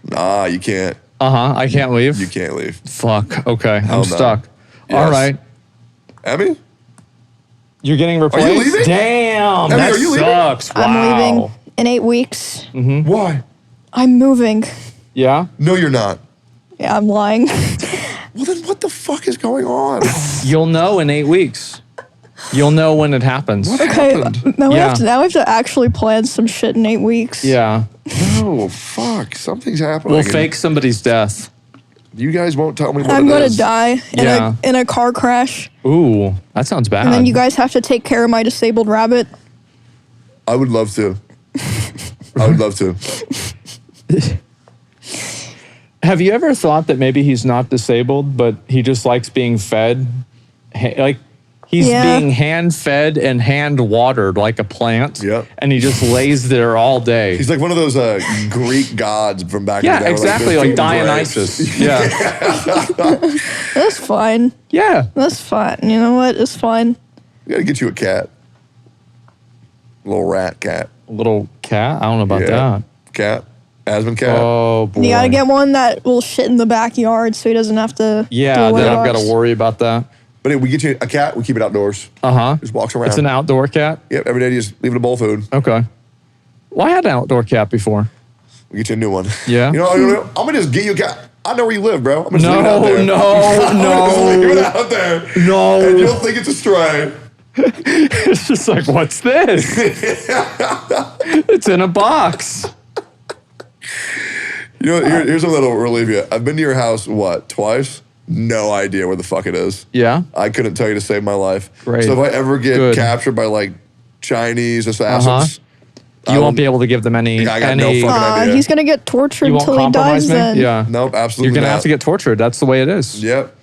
S3: Nah, you can't.
S2: I can't leave.
S3: You can't leave.
S2: Fuck. Okay.
S3: Hell
S2: I'm
S3: no.
S2: stuck.
S3: Yes.
S2: All right.
S3: Emmy?
S2: You're getting replaced?
S3: Are you leaving?
S2: Damn.
S3: Emmy,
S2: that
S3: are you leaving?
S2: sucks. Wow.
S1: I'm leaving in 8 weeks.
S3: Why?
S1: I'm moving.
S2: Yeah?
S3: No, you're not.
S1: Yeah, I'm lying.
S3: Well, then what the fuck is going on?
S2: You'll know in 8 weeks. You'll know when it happens.
S3: What
S1: Okay,
S3: happened?
S1: now we
S2: Yeah.
S1: have to actually plan some shit in 8 weeks.
S2: Yeah.
S3: No, fuck. Something's happening.
S2: We'll fake somebody's death.
S3: You guys won't tell me what
S1: I'm
S3: it
S1: gonna
S3: is.
S1: die in a car crash,
S2: Ooh, that sounds bad.
S1: and then you guys have to take care of my disabled rabbit.
S3: I would love to. I would love to.
S2: Have you ever thought that maybe he's not disabled, but he just likes being fed? Like he's
S1: Yeah.
S2: being hand-fed and hand-watered like a plant.
S3: Yep.
S2: And he just lays there all day.
S3: He's like one of those Greek gods from back in
S2: Yeah,
S3: the day.
S2: exactly, like Dionysus. Yeah.
S1: That's fine.
S2: Yeah.
S1: That's fine. You know what? It's fine.
S3: We gotta get you a cat. A little rat cat.
S2: A little cat? I don't know about that.
S3: Cat. Asmon cat.
S2: Oh, boy.
S1: You gotta get one that will shit in the backyard so he doesn't have to.
S2: Yeah,
S1: do
S2: then I've got
S1: box.
S2: to worry about that.
S3: But anyway, we get you a cat, we keep it outdoors.
S2: Uh-huh.
S3: Just walks around.
S2: It's an outdoor cat?
S3: Yep, every day you just leave it a bowl of food.
S2: Okay. Well, I had an outdoor cat before.
S3: We get you a new one.
S2: Yeah?
S3: You know, I'm gonna just get you a cat. I know where you live, bro. I'm gonna just leave it out there.
S2: No.
S3: Just leave it out there.
S2: No.
S3: And you'll think it's a stray.
S2: It's just like, what's this? It's in a box.
S3: You know, here's something that'll relieve you. I've been to your house, what, twice? No idea where the fuck it is.
S2: Yeah?
S3: I couldn't tell you to save my life.
S2: Great.
S3: So if I ever get
S2: Good.
S3: captured by like Chinese assassins,
S2: You won't be able to give them any...
S3: I got no fucking idea.
S1: He's gonna get tortured
S2: You won't
S1: until he
S2: compromise
S1: dies.
S2: me?
S1: Then
S2: Yeah.
S3: Nope, absolutely
S2: You're going to
S3: not.
S2: have to get tortured. That's the way it is.
S3: Yep.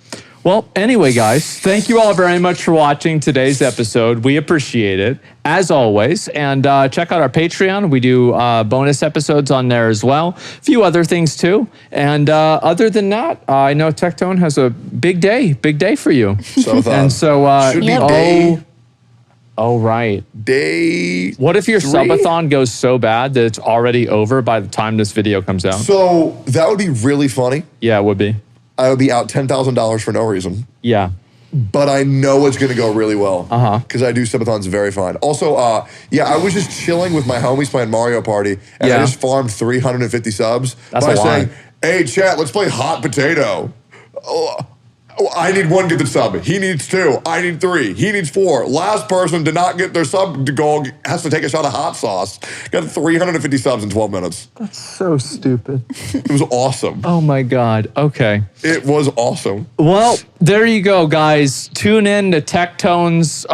S2: Well, anyway, guys, thank you all very much for watching today's episode. We appreciate it, as always. And check out our Patreon. We do bonus episodes on there as well. A few other things, too. And other than that, I know Tectone has a big day for you.
S3: Subathon.
S2: And so...
S3: Should be
S1: Yep.
S3: day
S2: Oh, right.
S3: Day.
S2: What if your
S3: 3?
S2: subathon goes so bad that it's already over by the time this video comes out?
S3: So that would be really funny.
S2: Yeah, it would be.
S3: I would be out $10,000 for no reason.
S2: Yeah.
S3: But I know it's going to go really well.
S2: Uh-huh.
S3: Because I do subathons very fine. Also, yeah, I was just chilling with my homies playing Mario Party, and
S2: Yeah.
S3: I just farmed 350 subs
S2: That's
S3: by
S2: a lot.
S3: saying, "Hey, chat, let's play Hot Potato." Oh, I need 1 gifted sub. He needs 2. I need 3. He needs 4. Last person to not get their sub to go has to take a shot of hot sauce. Got 350 subs in 12 minutes.
S2: So stupid.
S3: It was awesome.
S2: Oh my God. Okay.
S3: It was awesome.
S2: Well, there you go, guys. Tune in to Tectones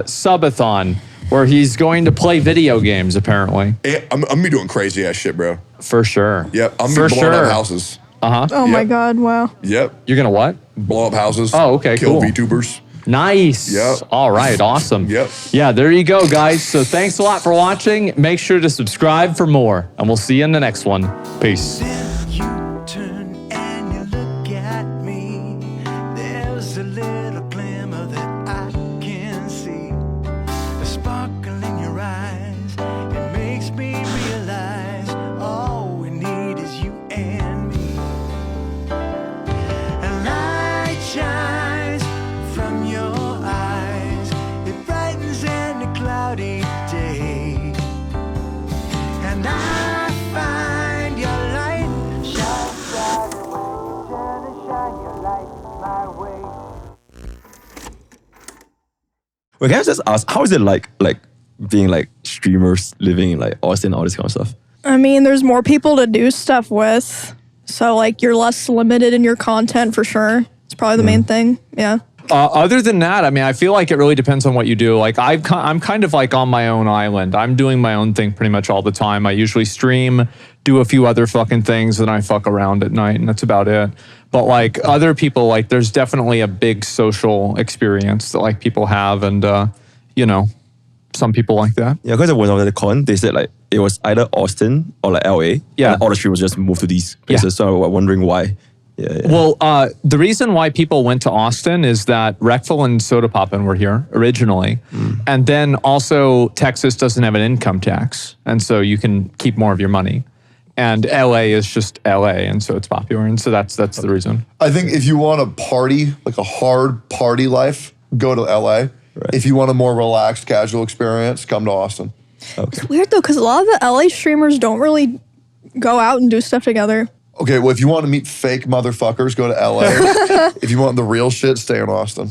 S2: Subathon, where he's going to play video games, apparently.
S3: I'm gonna be doing crazy ass shit, bro.
S2: For sure.
S3: Yep, I'm
S2: For
S3: gonna be blowing
S2: sure.
S3: up houses.
S2: Uh-huh.
S1: Oh my
S3: Yep.
S1: God! Wow.
S3: Yep,
S2: You're going to what?
S3: blow up houses.
S2: Oh, okay,
S3: Kill
S2: cool.
S3: VTubers.
S2: Nice.
S3: Yep.
S2: All right. Awesome.
S3: Yep.
S2: Yeah, there you go, guys. So thanks a lot for watching. Make sure to subscribe for more, and we'll see you in the next one. Peace.
S8: Then you turn and you look at me. There's a little glimmer that I can see. A sparkle in your eyes. It makes me realize all we need is you and me. A light shines from your eyes. It brightens any cloudy day. And I find your light shine brighter when you turn and shine your light my way.
S9: Well, can I just ask, how is it like being like streamers living in like Austin, all this kind of stuff?
S1: I mean, there's more people to do stuff with. So, like, you're less limited in your content for sure. It's probably the main thing. Yeah.
S2: Other than that, I mean, I feel like it really depends on what you do. Like, I'm kind of like on my own island. I'm doing my own thing pretty much all the time. I usually stream, do a few other fucking things, and I fuck around at night, and that's about it. But like other people, like there's definitely a big social experience that like people have, and you know, some people like that.
S9: Yeah, because when I was at the con, they said like it was either Austin or like LA.
S2: Yeah.
S9: And all the streamers just moved to these places.
S2: Yeah.
S9: So I was wondering why. Yeah.
S2: Well, the reason why people went to Austin is that Reckful and Soda Poppin' were here originally. And then also Texas doesn't have an income tax. And so you can keep more of your money. And LA is just LA. And so it's popular. And so that's the reason.
S3: I think if you want a party, like a hard party life, go to LA.
S9: Right.
S3: If you want a more relaxed, casual experience, come to Austin.
S1: It's weird though, because a lot of the LA streamers don't really go out and do stuff together.
S3: Okay, well, if you want to meet fake motherfuckers, go to LA. If you want the real shit, stay in Austin.